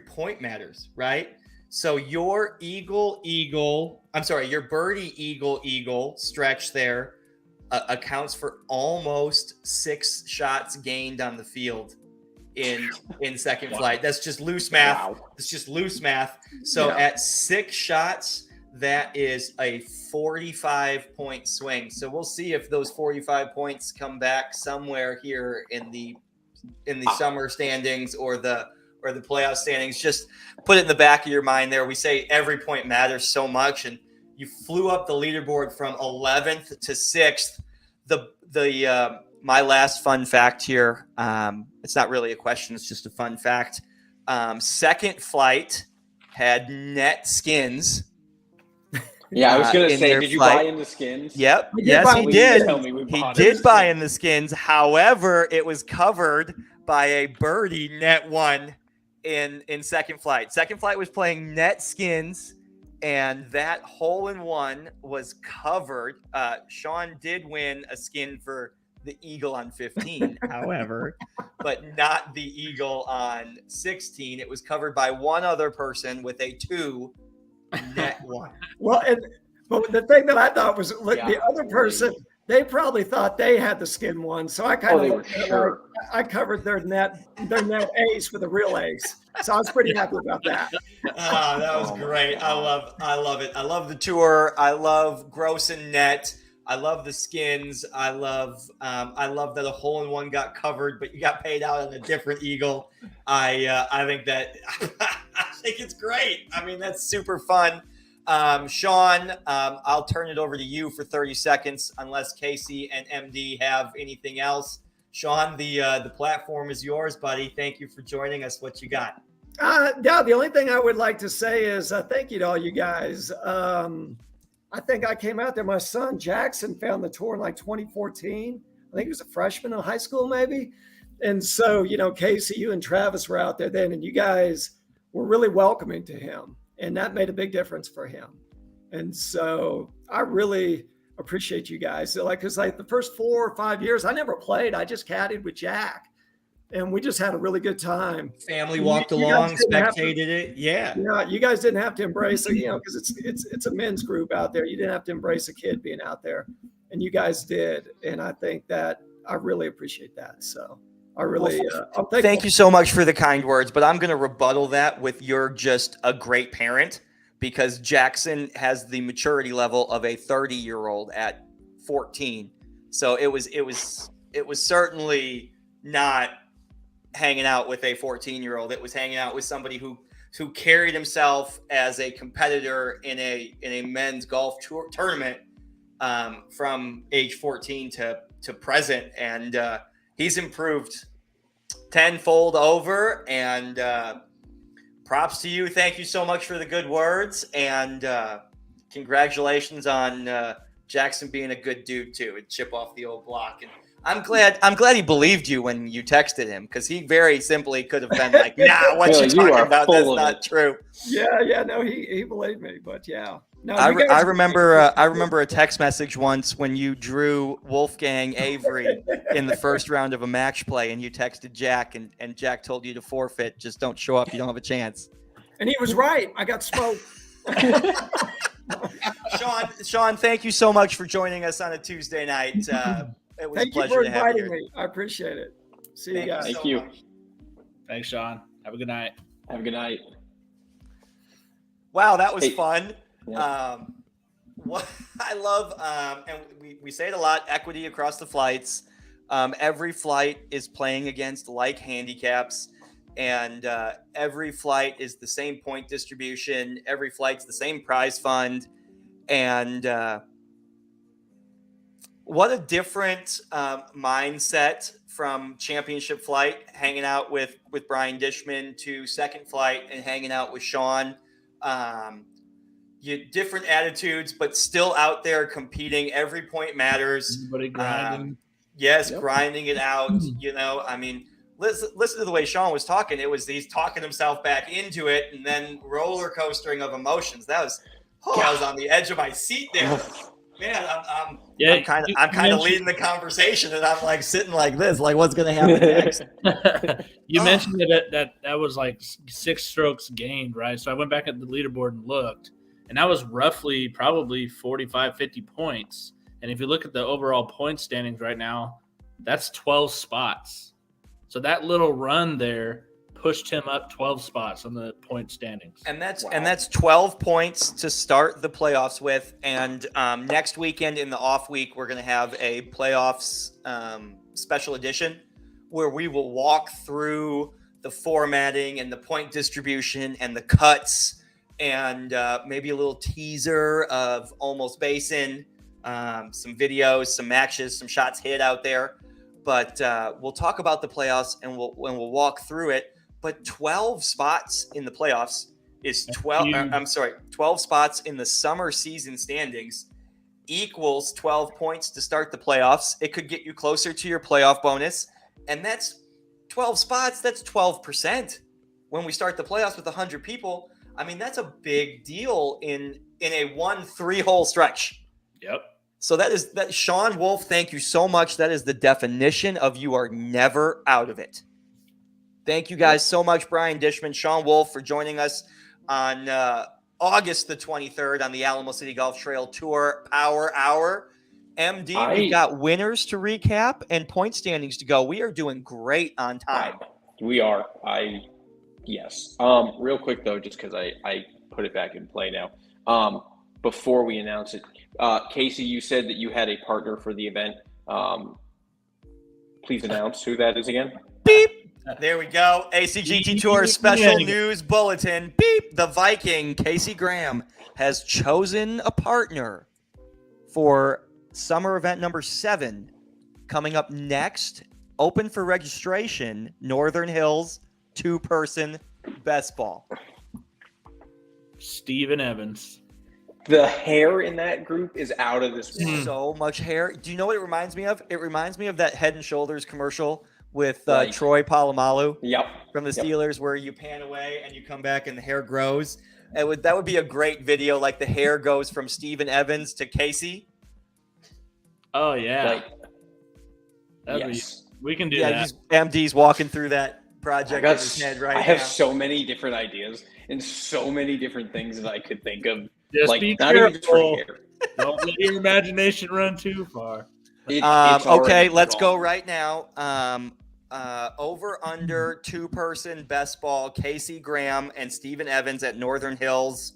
point matters, right? So your your birdie eagle stretch there accounts for almost 6 shots gained on the field in second flight. That's just loose math. Wow. It's just loose math. So at 6 shots, that is a 45-point swing. So we'll see if those 45 points come back somewhere here in the summer standings or the playoff standings. Just put it in the back of your mind there. We say every point matters so much, and you flew up the leaderboard from 11th to 6th. My last fun fact here, it's not really a question, it's just a fun fact. Second flight had net skins. Yeah, I was going to say, their did you flight. buy in the skins? Yes, he did. He did buy in the skins. However, it was covered by a birdie net 1 in second flight. Second flight was playing net skins, and that hole-in-one was covered. Sean did win a skin for the eagle on 15, however, but not the eagle on 16. It was covered by one other person with a 2 net 1. Well, but the thing that I thought was, the other person, they probably thought they had the skin one, so I kind of I covered their net ace with a real ace, so I was pretty happy about that. That was great. I love it. I love the tour. I love gross and net. I love the skins. I love that a hole-in-one got covered, but you got paid out on a different eagle. I think it's great. I mean, that's super fun. Sean, I'll turn it over to you for 30 seconds, unless Casey and MD have anything else. Sean, the platform is yours, buddy. Thank you for joining us. What you got? The only thing I would like to say is thank you to all you guys. I think I came out there. My son Jackson found the tour in like 2014. I think he was a freshman in high school, maybe. And so, Casey, you and Travis were out there then, and you guys were really welcoming to him. And that made a big difference for him. And so I really appreciate you guys. So because the first 4 or 5 years, I never played. I just caddied with Jack. And we just had a really good time. Family walked along, spectated it. Yeah. Yeah, you guys didn't have to embrace it, because it's a men's group out there. You didn't have to embrace a kid being out there. And you guys did. And I think that I really appreciate that. So I really thank you so much for the kind words, but I'm going to rebuttal that with you're just a great parent, because Jackson has the maturity level of a 30-year-old at 14. So it was certainly not hanging out with a 14-year-old. It was hanging out with somebody who carried himself as a competitor in a men's golf tournament from age 14 to present, and he's improved tenfold over. And props to you. Thank you so much for the good words, and congratulations on Jackson being a good dude too, and chip off the old block. And I'm glad he believed you when you texted him, because he very simply could have been like, "Nah, what you talking about? That's not true." Yeah, no, he believed me, but yeah. No, I remember a text message once when you drew Wolfgang Avery in the first round of a match play, and you texted Jack, and Jack told you to forfeit. Just don't show up. You don't have a chance. And he was right. I got smoked. Sean, thank you so much for joining us on a Tuesday night. It was a pleasure to have you here. Me. I appreciate it. See you guys. Thank you. Thanks, Sean. Have a good night. Have a good night. Wow, that was fun. Yeah. What I love, and we say it a lot, equity across the flights. Every flight is playing against like handicaps, and every flight is the same point distribution. Every flight's the same prize fund, and what a different mindset from championship flight, hanging out with Brian Dishman, to second flight and hanging out with Sean. You different attitudes, but still out there competing. Every point matters. Everybody grinding. Grinding it out. I mean, listen to the way Sean was talking. He's talking himself back into it, and then roller coastering of emotions. I was on the edge of my seat there. Man, Yeah, I'm kind you of mentioned- leading the conversation, and I'm like sitting like this, like what's gonna happen next? You Oh. mentioned that was like 6 strokes gained, right? So I went back at the leaderboard and looked, and that was roughly probably 45, 50 points. And if you look at the overall point standings right now, that's 12 spots. So that little run there pushed him up 12 spots on the point standings. And that's Wow. and that's 12 points to start the playoffs with. And next weekend in the off week, we're going to have a playoffs special edition where we will walk through the formatting and the point distribution and the cuts and maybe a little teaser of Almost Basin, some videos, some matches, some shots hit out there. But we'll talk about the playoffs and we'll walk through it. But 12 spots in the playoffs is 12 spots in the summer season standings equals 12 points to start the playoffs. It could get you closer to your playoff bonus. And that's 12 spots. That's 12%. When we start the playoffs with 100 people, I mean, that's a big deal in a 3-hole stretch. Yep. So that Sean Wolf, thank you so much. That is the definition of you are never out of it. Thank you guys so much, Brian Dishman, Sean Wolf, for joining us on August the 23rd on the Alamo City Golf Trail Tour Power Hour. MD, we've got winners to recap and point standings to go. We are doing great on time. We are. Yes. Real quick though, just because I put it back in play now. Before we announce it, Casey, you said that you had a partner for the event. Please announce who that is again. Beep. There we go. ACGT Tour special news bulletin. Beep. The Viking, Casey Graham, has chosen a partner for summer event number 7 coming up next. Open for registration, Northern Hills, 2-person best ball. Steven Evans. The hair in that group is out of this world. So much hair. Do you know what it reminds me of? It reminds me of that Head and Shoulders commercial with Right. Troy Polamalu Yep. from the Steelers, where you pan away and you come back and the hair grows. That would be a great video, like the hair goes from Steven Evans to Casey. Oh yeah. Like, That'd yes. we can do Yeah, that. just MD's walking through that project in his head right I have now. so many different ideas and so many different things that I could think of. Just Like, be not even just for careful. hair. Don't let your imagination run too far. It's Okay, already let's go gone. right now. Over under 2-person best ball, Casey Graham and Steven Evans at Northern Hills.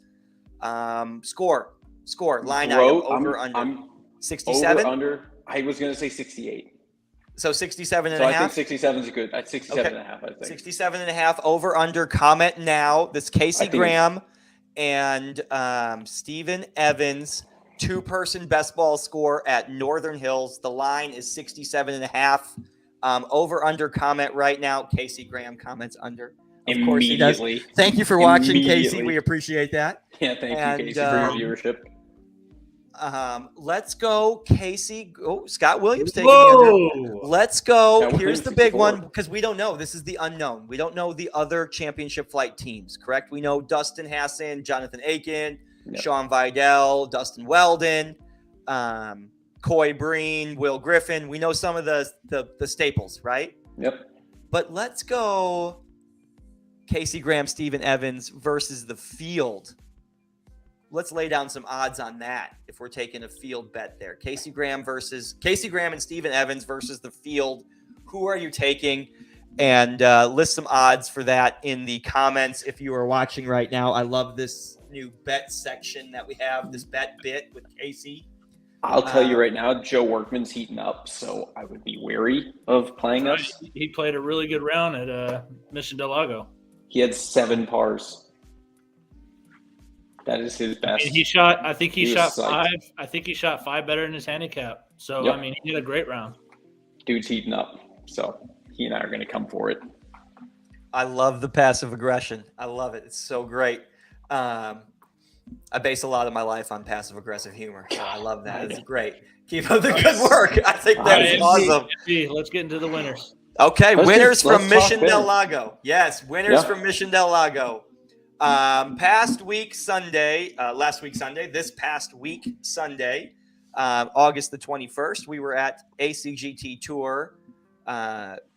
Score line Bro, item over I'm under 67. over under. I was gonna say 68. So 67 and So a I think half. 67 is good. At 67 Okay. and a half, I think. 67 and a half over under. Comment now. This Casey I think Graham and Steven Evans 2-person best ball score at Northern Hills. The line is 67 and a half. Over under comment right now. Casey Graham comments under. Of course he does. Immediately. Thank you for watching, Casey. Immediately. We appreciate that. Yeah, thank And, you, Casey, for your viewership. Let's go, Casey. Oh, Scott Williams taking the under. Whoa. Let's go. That Here's the was big 64. one, because we don't know. This is the unknown. We don't know the other championship flight teams, correct? We know Dustin Hassan, Jonathan Aiken, Yep. Sean Vidal, Dustin Weldon, Coy Breen, Will Griffin. We know some of the staples, right? Yep. But let's go Casey Graham, Steven Evans versus the field. Let's lay down some odds on that if we're taking a field bet there. Casey Graham and Steven Evans versus the field. Who are you taking? And list some odds for that in the comments if you are watching right now. I love this new bet section that we have, this bet bit with Casey. I'll tell you right now, Joe Workman's heating up, so I would be wary of playing us. He played a really good round at Mission Del Lago. He had 7 pars. That is his best. And he shot. I think he He shot was psyched. 5. I think he shot 5 better than his handicap. So Yep. I mean, he had a great round. Dude's heating up, so he and I are going to come for it. I love the passive aggression. I love it. It's so great. I base a lot of my life on passive aggressive humor, so I love that. It's great. Keep up the good work. I think All that's right, awesome. MD, let's get into the winners. Okay, Let's winners talk from Mission Del winners. Lago. Yes, winners Yeah. from Mission Del Lago. This past week Sunday, August the 21st, we were at ACGT Tour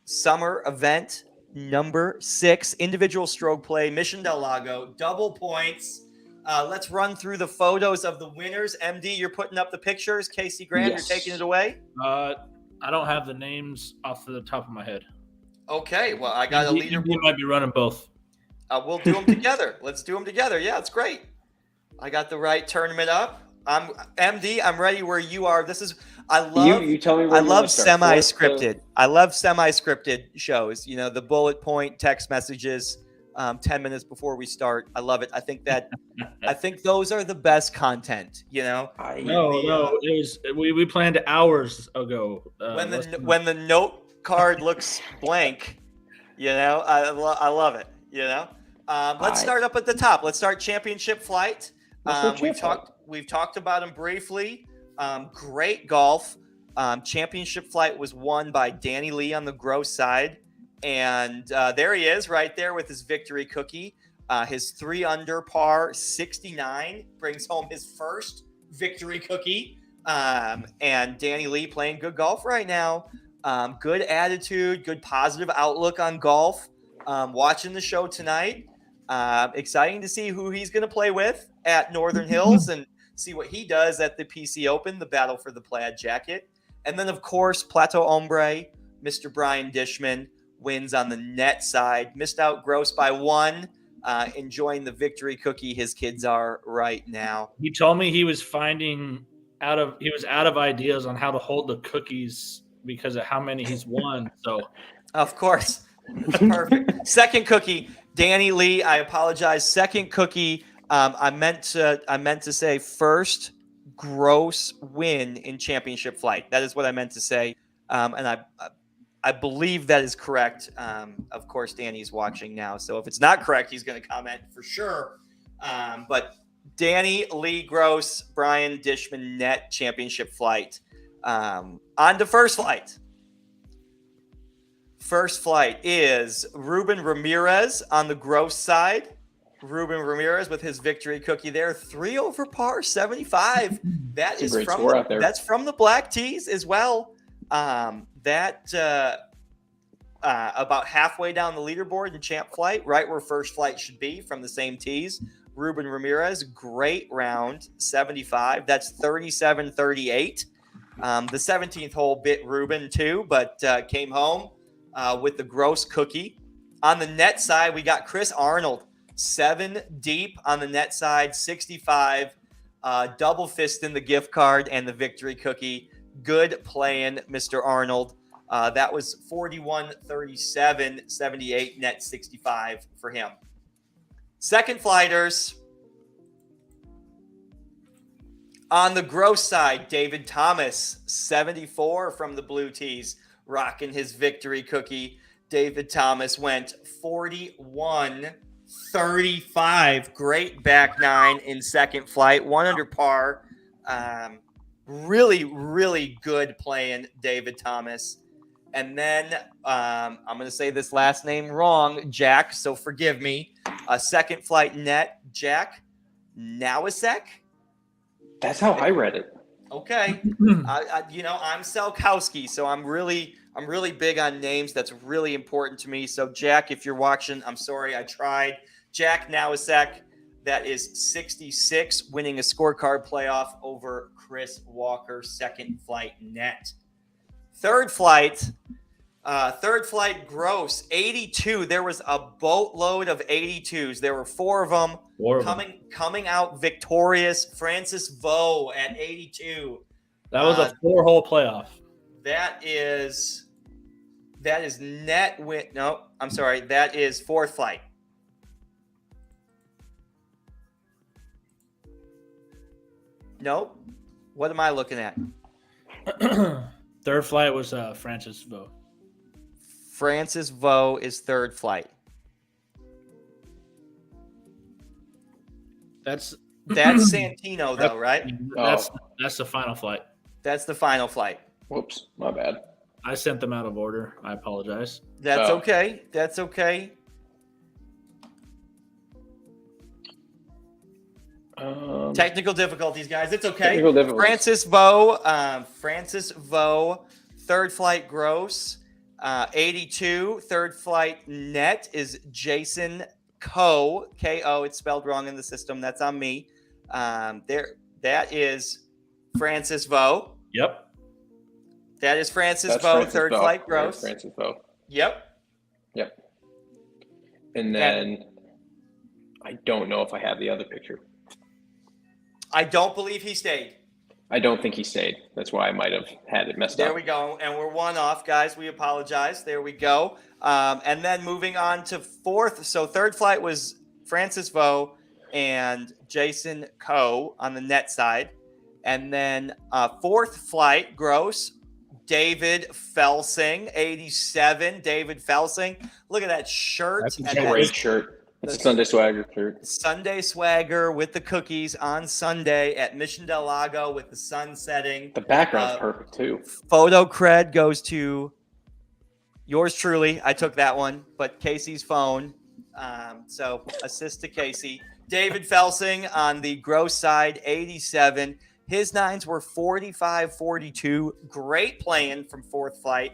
Summer Event number 6, individual stroke play, Mission Del Lago, double points. Let's run through the photos of the winners. MD, you're putting up the pictures. Casey Graham, Yes. You're taking it away. I don't have the names off the top of my head. Okay, well, I got a You leaderboard. might be running both. We'll do them together. Let's do them together. Yeah, it's great. I got the right tournament up. I'm MD. I'm ready where you are. I love. You tell me where I you love wanna start. semi-scripted. I love semi-scripted shows. You know, the bullet point text messages 10 minutes before we start. I love it. I think those are the best content. You know, No, it was we planned hours ago. when the note card looks blank. You know, I love it. You know, let's start up at the top. Let's start championship flight. We've talked about him briefly. Great golf. Championship flight was won by Danny Lee on the gross side. And there he is right there with his victory cookie. His 3 under par 69 brings home his first victory cookie. And Danny Lee playing good golf right now. Good attitude, good positive outlook on golf. Watching the show tonight. Exciting to see who he's going to play with at Northern Hills and see what he does at the PC Open, the battle for the plaid jacket. And then, of course, Plateau Hombre, Mr. Brian Dishman wins on the net side. Missed out gross by 1, enjoying the victory cookie his kids are right now. He told me he was out of ideas on how to hold the cookies because of how many he's won. So, of course. Perfect. Second cookie, Danny Lee. I apologize. Second cookie. I meant to say first gross win in championship flight. That is what I meant to say. And I believe that is correct. Of course, Danny's watching now. So if it's not correct, he's going to comment for sure. But Danny Lee gross, Brian Dishman net championship flight. On to first flight. First flight is Ruben Ramirez on the gross side. Ruben Ramirez with his victory cookie there. 3 over par, 75. That's from the Black Tees as well. About halfway down the leaderboard in champ flight, right where first flight should be from the same tees. Ruben Ramirez, great round, 75. That's 37-38. The 17th hole bit Ruben too, but came home with the gross cookie. On the net side, we got Chris Arnold, 7 deep on the net side, 65. Double fist in the gift card and the victory cookie. Good playing, Mr. Arnold. That was 41-37, 78 net 65 for him. Second flighters. On the gross side, David Thomas, 74 from the blue tees, rocking his victory cookie. David Thomas went 41-35. Great back 9 in second flight, 1 under par. Really, really good playing, David Thomas. And then I'm going to say this last name wrong, Jack, so forgive me. Second flight net, Jack Nowasek. That's how I read it. Okay. I'm Salkowski, so I'm really big on names. That's really important to me. So, Jack, if you're watching, I'm sorry, I tried. Jack Nowasek, that is 66, winning a scorecard playoff over Chris Walker, second flight net. Third flight gross, 82. There was a boatload of 82s. There were 4 of them coming out victorious. Francis Vo at 82. That was a 4-hole playoff. That is net win. No, I'm sorry. That is fourth flight. Nope. What am I looking at? Third flight was Francis Vo. Francis Vo is third flight. That's Santino, though, right? That's the final flight. That's the final flight. Whoops, my bad. I sent them out of order. I apologize. That's okay. That's okay. Technical difficulties, guys. It's okay. Technical difficulties. Francis Vo, third flight gross. 82, third flight net is Jason Ko, K-O. It's spelled wrong in the system. That's on me. That is Francis Vo. Yep. That is Francis That's Vo, Francis third Vo. flight gross. That's Francis Vo. Yep. And then I don't know if I have the other picture. I don't believe he stayed. I don't think he stayed. That's why I might have had it messed up. There we go. And we're one off, guys. We apologize. There we go. And then moving on to fourth. So third flight was Francis Vo and Jason Ko on the net side. And then fourth flight, gross, David Felsing, 87. David Felsing. Look at that shirt. That's a great shirt. It's a Sunday Swagger shirt. Sunday Swagger with the cookies on Sunday at Mission Del Lago with the sun setting. The background's perfect too. Photo cred goes to yours truly. I took that one, but Casey's phone. So assist to Casey. David Felsing on the gross side, 87. His nines were 45-42. Great playing from fourth flight,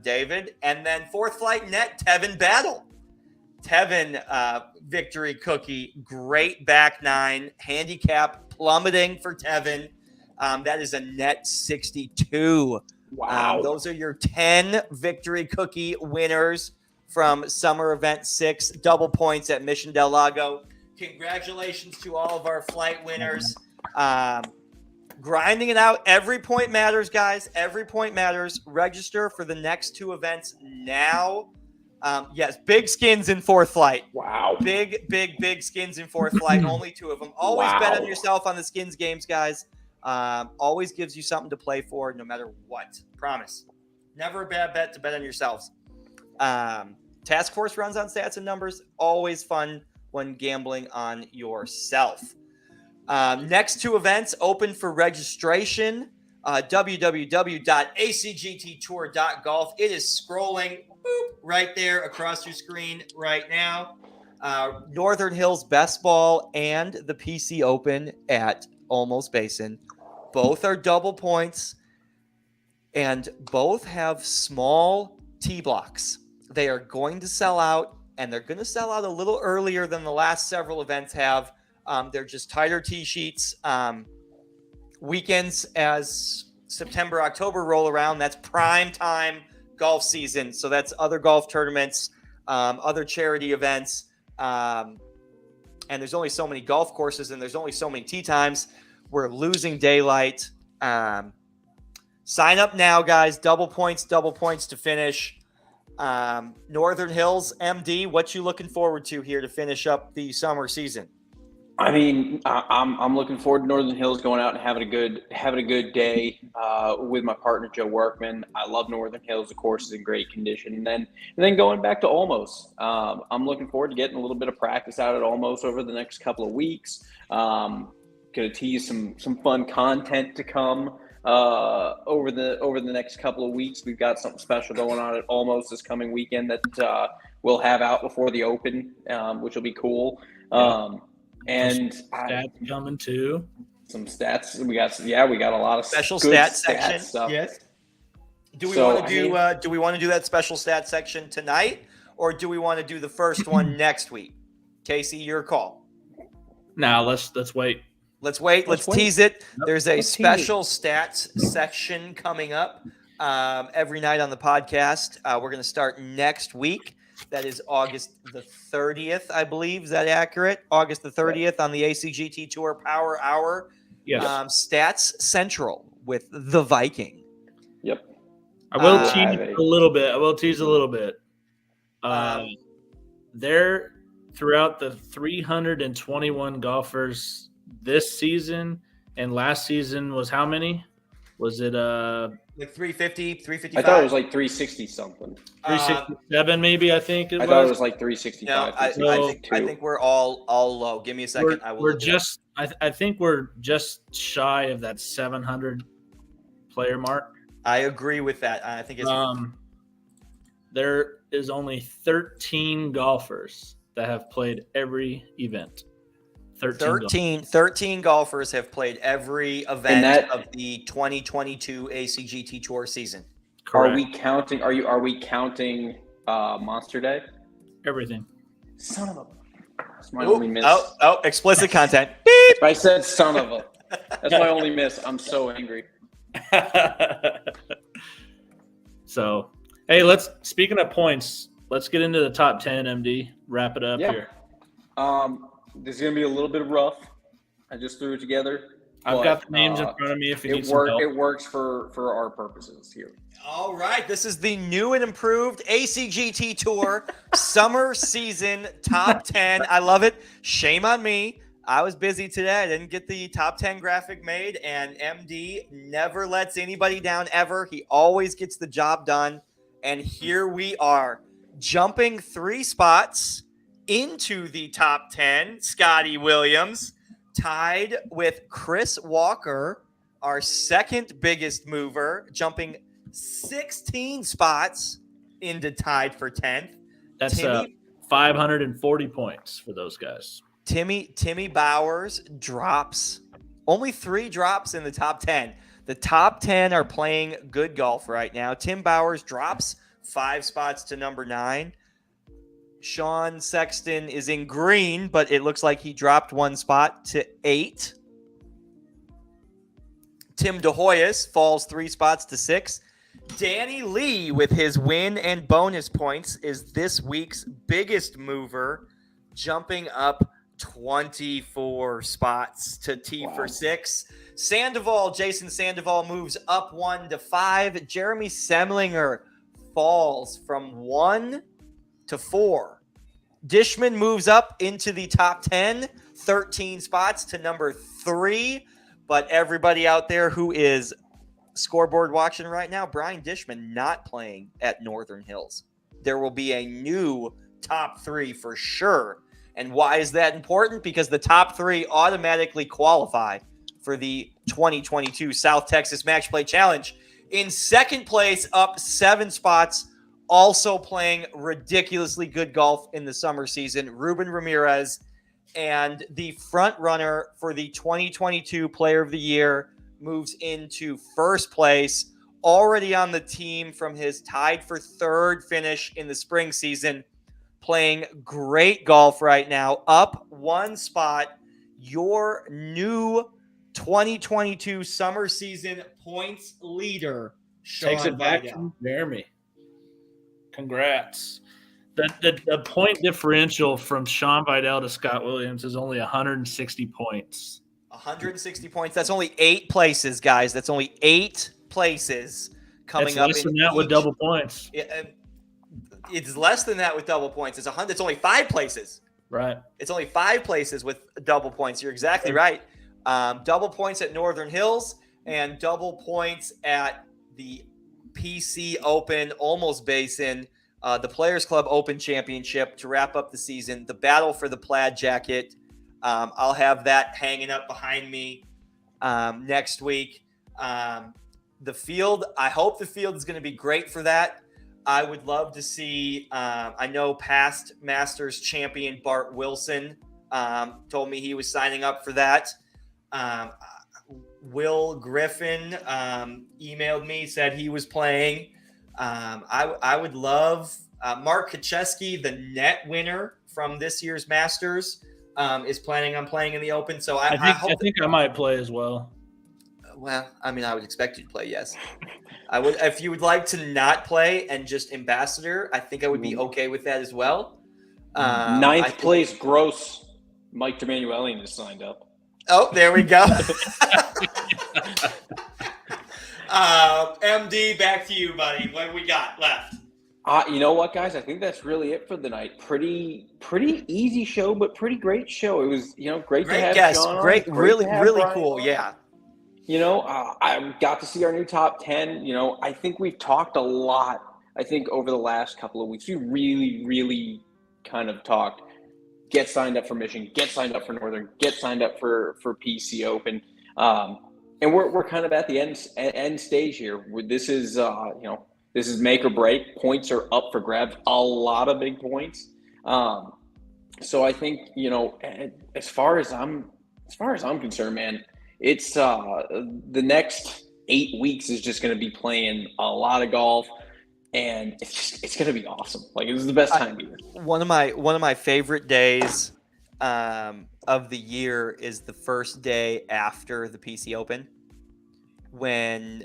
David. And then fourth flight net, Tevin Battle. Tevin, victory cookie. Great back nine. Handicap plummeting for Tevin. That is a net 62. Wow. Those are your 10 victory cookie winners from Summer Event 6. Double points at Mission Del Lago. Congratulations to all of our flight winners. Grinding it out. Every point matters, guys. Every point matters. Register for the next two events now. Yes, big skins in fourth flight. Wow. Big skins in fourth flight. Only two of them. Always bet on yourself on the skins games, guys. Always gives you something to play for no matter what. Promise. Never a bad bet to bet on yourselves. Task Force runs on stats and numbers. Always fun when gambling on yourself. Next two events open for registration. www.acgttour.golf. It is scrolling right there across your screen right now. Northern Hills Best Ball and the PC Open at Olmos Basin. Both are double points and both have small tee blocks. They are going to sell out, and they're going to sell out a little earlier than the last several events have. They're just tighter tee sheets. Weekends as September, October roll around, that's prime time golf season. So that's other golf tournaments, other charity events. And there's only so many golf courses and there's only so many tee times. We're losing daylight. Sign up now, guys. Double points to finish. Northern Hills MD, what you looking forward to here to finish up the summer season? I mean, I'm looking forward to Northern Hills going out and having a good day with my partner Joe Workman. I love Northern Hills. The course is in great condition, and then going back to Olmos. I'm looking forward to getting a little bit of practice out at Olmos over the next couple of weeks. Going to tease some fun content to come over the next couple of weeks. We've got something special going on at Olmos this coming weekend that we'll have out before the Open, which will be cool. And stats coming too. Some stats. We got a lot of special good stat section stuff. Yes. Do we want to do that special stat section tonight, or do we want to do the first one next week? Casey, your call. Now let's wait. Let's wait. Let's tease it. There's a special stats section coming up every night on the podcast. We're going to start next week. That is August the 30th, I believe. Is that accurate? August the 30th on the ACGT Tour Power Hour. Yes. Stats Central with the Viking. Yep. I will tease a little bit. They're throughout the 321 golfers this season, and last season was how many? Was it like 350, 355? I thought it was like 360 something. 367 maybe, I think it was. I thought it was like 365. No, I think we're all low. Give me a second. I think we're just shy of that 700 player mark. I agree with that. I think it's there is only 13 golfers that have played every event. 13 golfers have played every event of the 2022 ACGT Tour season. Correct. Are we counting Monster Day? Everything. Son of a. That's my only miss. Oh, explicit content. Beep. I said son of a. That's my only miss. I'm so angry. So, hey, speaking of points, let's get into the top 10, MD. Wrap it up here. This is going to be a little bit rough. I just threw it together. I've got the names in front of me if you need some help. It works for our purposes here. All right. This is the new and improved ACGT Tour Summer Season Top 10. I love it. Shame on me. I was busy today. I didn't get the top 10 graphic made, and MD never lets anybody down ever. He always gets the job done. And here we are, jumping 3 spots into the top 10. Scotty Williams, tied with Chris Walker, our second biggest mover, jumping 16 spots into tied for 10th. That's 540 points for those guys. Timmy Bowers drops. Only 3 drops in the top 10. The top 10 are playing good golf right now. Tim Bowers drops 5 spots to number 9. Sean Sexton is in green, but it looks like he dropped 1 spot to 8. Tim DeHoyas falls 3 spots to 6. Danny Lee, with his win and bonus points, is this week's biggest mover, jumping up 24 spots to T for 6. Jason Sandoval moves up 1 to 5. Jeremy Semlinger falls from 1 to 4. Dishman moves up into the top 10, 13 spots to number 3. But everybody out there who is scoreboard watching right now, Brian Dishman not playing at Northern Hills. There will be a new top 3 for sure. And why is that important? Because the top 3 automatically qualify for the 2022 South Texas Match Play Challenge. In second place, up 7 spots, also playing ridiculously good golf in the summer season, Ruben Ramirez. And the front runner for the 2022 Player of the Year moves into first place, already on the team from his tied for 3rd finish in the spring season. Playing great golf right now, up 1 spot. Your new 2022 summer season points leader, Sean Takes it back Vidal. from Jeremy. Congrats. The point differential from Sean Vidal to Scott Williams is only 160 points. 160 points. That's only 8 places, guys. That's only 8 places coming That's up. less than that with double points. It's less than that with double points. It's only 5 places. Right. It's only 5 places with double points. You're exactly right. Double points at Northern Hills and double points at the PC Open Almost Basin, the Players Club Open Championship to wrap up the season. The battle for the plaid jacket. I'll have that hanging up behind me next week. The field, I hope the field is going to be great for that. I would love to see, I know past Masters champion Bart Wilson told me he was signing up for that. Will Griffin emailed me, said he was playing. I would love Mark Kacheski, the net winner from this year's Masters, is planning on playing in the Open. So I think I might play as well. Well, I mean, I would expect you to play, yes. I would, if you would like to not play and just ambassador, I think I would be okay with that as well. 9th place gross Mike DerManuelian is signed up. Oh, there we go. MD, back to you, buddy. What do we got left? You know what, guys? I think that's really it for the night. Pretty easy show, but pretty great show. It was, great to have guest. Sean on. Great, really Brian cool. on. Yeah. I got to see our new top 10. I think we've talked a lot. I think over the last couple of weeks, we really, really kind of talked. Get signed up for Mission. Get signed up for Northern. Get signed up for PC Open. And we're kind of at the end stage here. This is this is make or break. Points are up for grabs. A lot of big points. So I think as far as I'm concerned, man, it's the next 8 weeks is just going to be playing a lot of golf, and it's going to be awesome. Like, this is the best time of year. One of my favorite days of the year is the first day after the PC Open, when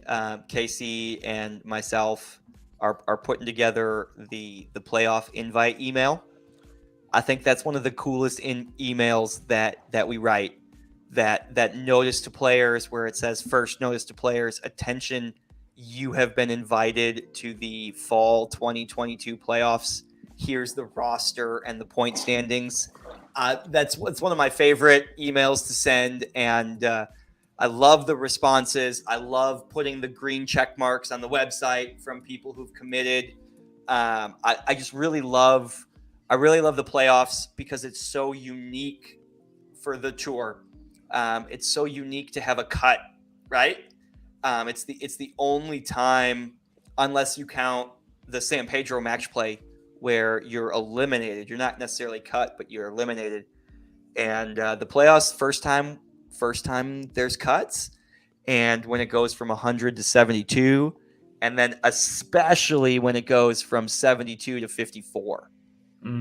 Casey and myself are putting together the playoff invite email. I think that's one of the coolest emails that we write. That notice to players, where it says, first notice to players, attention, you have been invited to the fall 2022 playoffs. Here's the roster and the point standings. That's one of my favorite emails to send, and I love the responses. I love putting the green check marks on the website from people who've committed. I just really love the playoffs because it's so unique for the tour. It's so unique to have a cut, right? It's the only time, unless you count the San Pedro match play, where you're eliminated. You're not necessarily cut, but you're eliminated. And the playoffs, first time there's cuts, and when it goes from 100 to 72, and then especially when it goes from 72 to 54,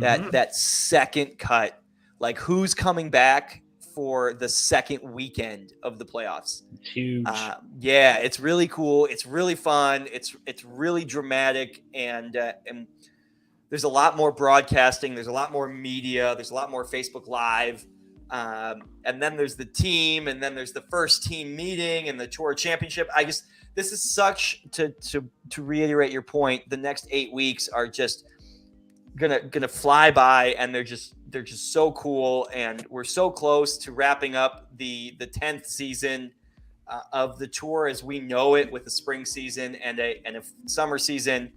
that second cut, like who's coming back for the second weekend of the playoffs. Huge. Yeah, it's really cool. It's really fun. It's really dramatic, and there's a lot more broadcasting. There's a lot more media. There's a lot more Facebook Live. And then there's the team, and then there's the first team meeting and the tour championship. This is such, to reiterate your point, the next 8 weeks are just gonna fly by, and they're just so cool, and we're so close to wrapping up the 10th season of the tour as we know it, with a spring season and a summer season.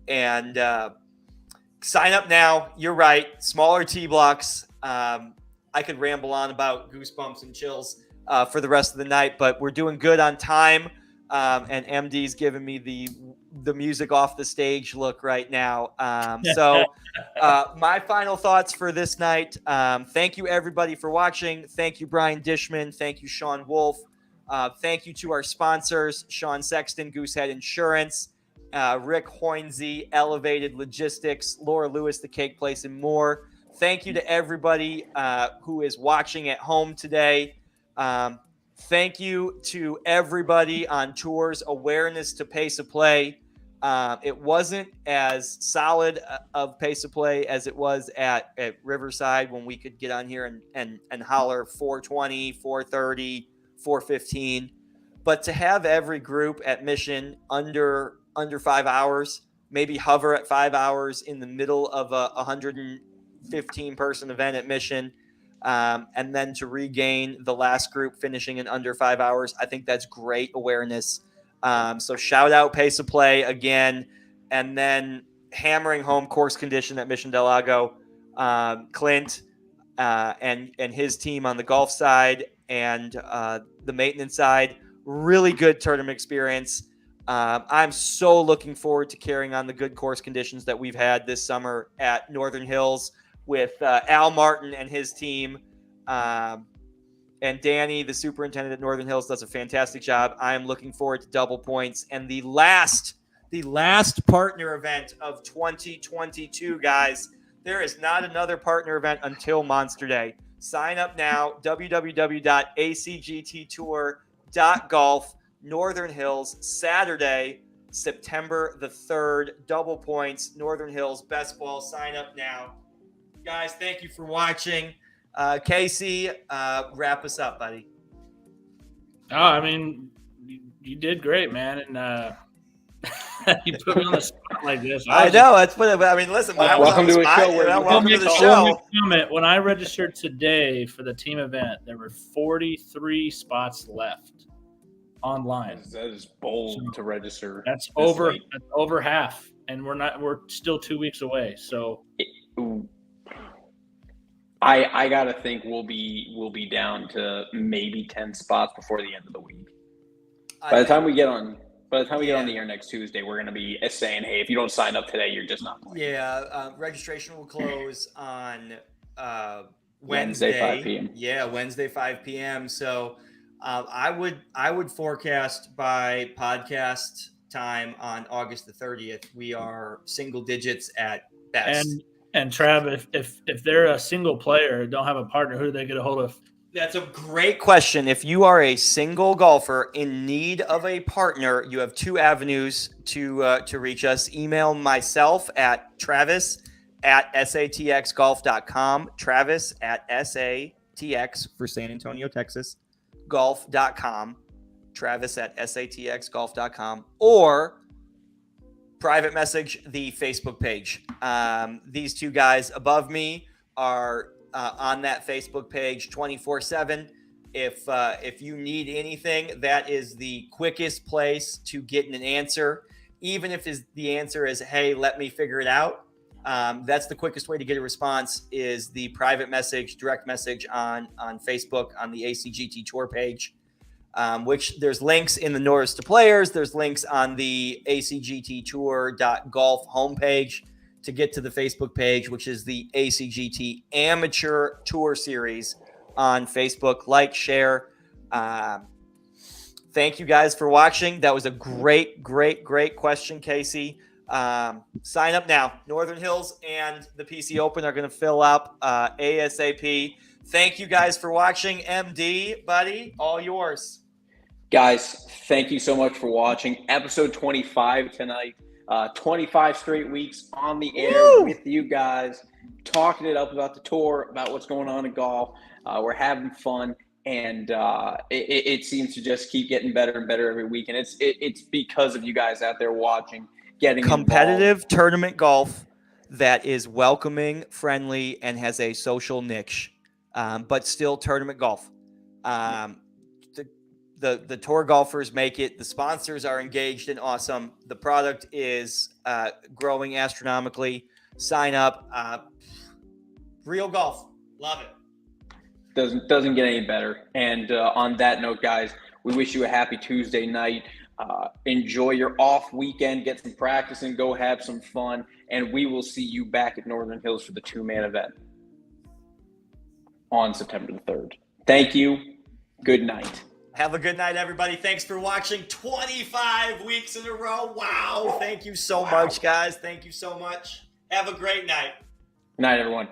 And sign up now. You're right, smaller tee blocks. I could ramble on about goosebumps and chills for the rest of the night, but we're doing good on time, and MD's giving me the music off the stage look right now. So my final thoughts for this night. Thank you, everybody, for watching. Thank you, Brian Dishman. Thank you, Sean Wolf. Thank you to our sponsors, Sean Sexton, Goosehead Insurance, Rick Hoinsey, Elevated Logistics, Laura Lewis, The Cake Place, and more. Thank you to everybody who is watching at home today. Thank you to everybody on tours. Awareness to pace of play. It wasn't as solid of pace of play as it was at Riverside, when we could get on here and holler 420, 430, 415. But to have every group at Mission under 5 hours, maybe hover at 5 hours in the middle of a 115 person event at Mission, and then to regain the last group finishing in under 5 hours, I think that's great awareness. So shout out pace of play again, and then hammering home course condition at Mission Del Lago. Clint and his team on the golf side and the maintenance side, really good tournament experience. I'm so looking forward to carrying on the good course conditions that we've had this summer at Northern Hills with Al Martin and his team. And Danny, the superintendent at Northern Hills, does a fantastic job. I am looking forward to double points. And the last partner event of 2022, guys. There is not another partner event until Monster Day. Sign up now, www.acgttour.golf, Northern Hills, Saturday, September the 3rd, double points, Northern Hills, best ball. Sign up now. Guys, thank you for watching. Casey, wrap us up, buddy. Oh, I mean, you did great, man, and you put me on the spot like this. I know. That's what I mean. Listen, welcome to the show. Welcome to the show. When I registered today for the team event, there were 43 spots left online. That is bold to register. That's over half, and we're still 2 weeks away. So. I gotta think we'll be down to maybe 10 spots before the end of the week. By the time we get on the air next Tuesday, we're gonna be saying, hey, if you don't sign up today, you're just not playing. Yeah, registration will close on Wednesday, 5 p.m. Yeah, Wednesday, 5 p.m. So I would forecast by podcast time on August the 30th, we are single digits at best. And Trav, if they're a single player, don't have a partner, who do they get a hold of? That's a great question. If you are a single golfer in need of a partner, you have two avenues to reach us. Email myself at travis@satxgolf.com, travis@satx for San Antonio, Texas, golf.com, travis@satxgolf.com, or private message the Facebook page. These two guys above me are on that Facebook page 24/7. If you need anything, that is the quickest place to get an answer. Even if the answer is, hey, let me figure it out. That's the quickest way to get a response, is the private message, direct message on Facebook on the ACGT Tour page, which there's links in the Notice to Players. There's links on the acgttour.golf homepage to get to the Facebook page, which is the ACGT Amateur Tour Series on Facebook. Like, share. Thank you guys for watching. That was a great question, Casey. Sign up now. Northern Hills and the PC Open are going to fill up ASAP. Thank you guys for watching. MD, buddy, all yours. Guys, thank you so much for watching episode 25 tonight. 25 straight weeks on the air with you guys, talking it up about the tour, about what's going on in golf. We're having fun, and it seems to just keep getting better and better every week. And it's because of you guys out there watching, getting competitive involved. Tournament golf that is welcoming, friendly, and has a social niche, but still tournament golf. The tour golfers make it. The sponsors are engaged and awesome. The product is growing astronomically. Sign up. Real golf. Love it. Doesn't get any better. And on that note, guys, we wish you a happy Tuesday night. Enjoy your off weekend. Get some practice and go have some fun. And we will see you back at Northern Hills for the 2-man event on September the 3rd. Thank you. Good night. Have a good night, everybody. Thanks for watching. 25 weeks in a row. Wow. Thank you so much, guys. Thank you so much. Have a great night. Good night, everyone.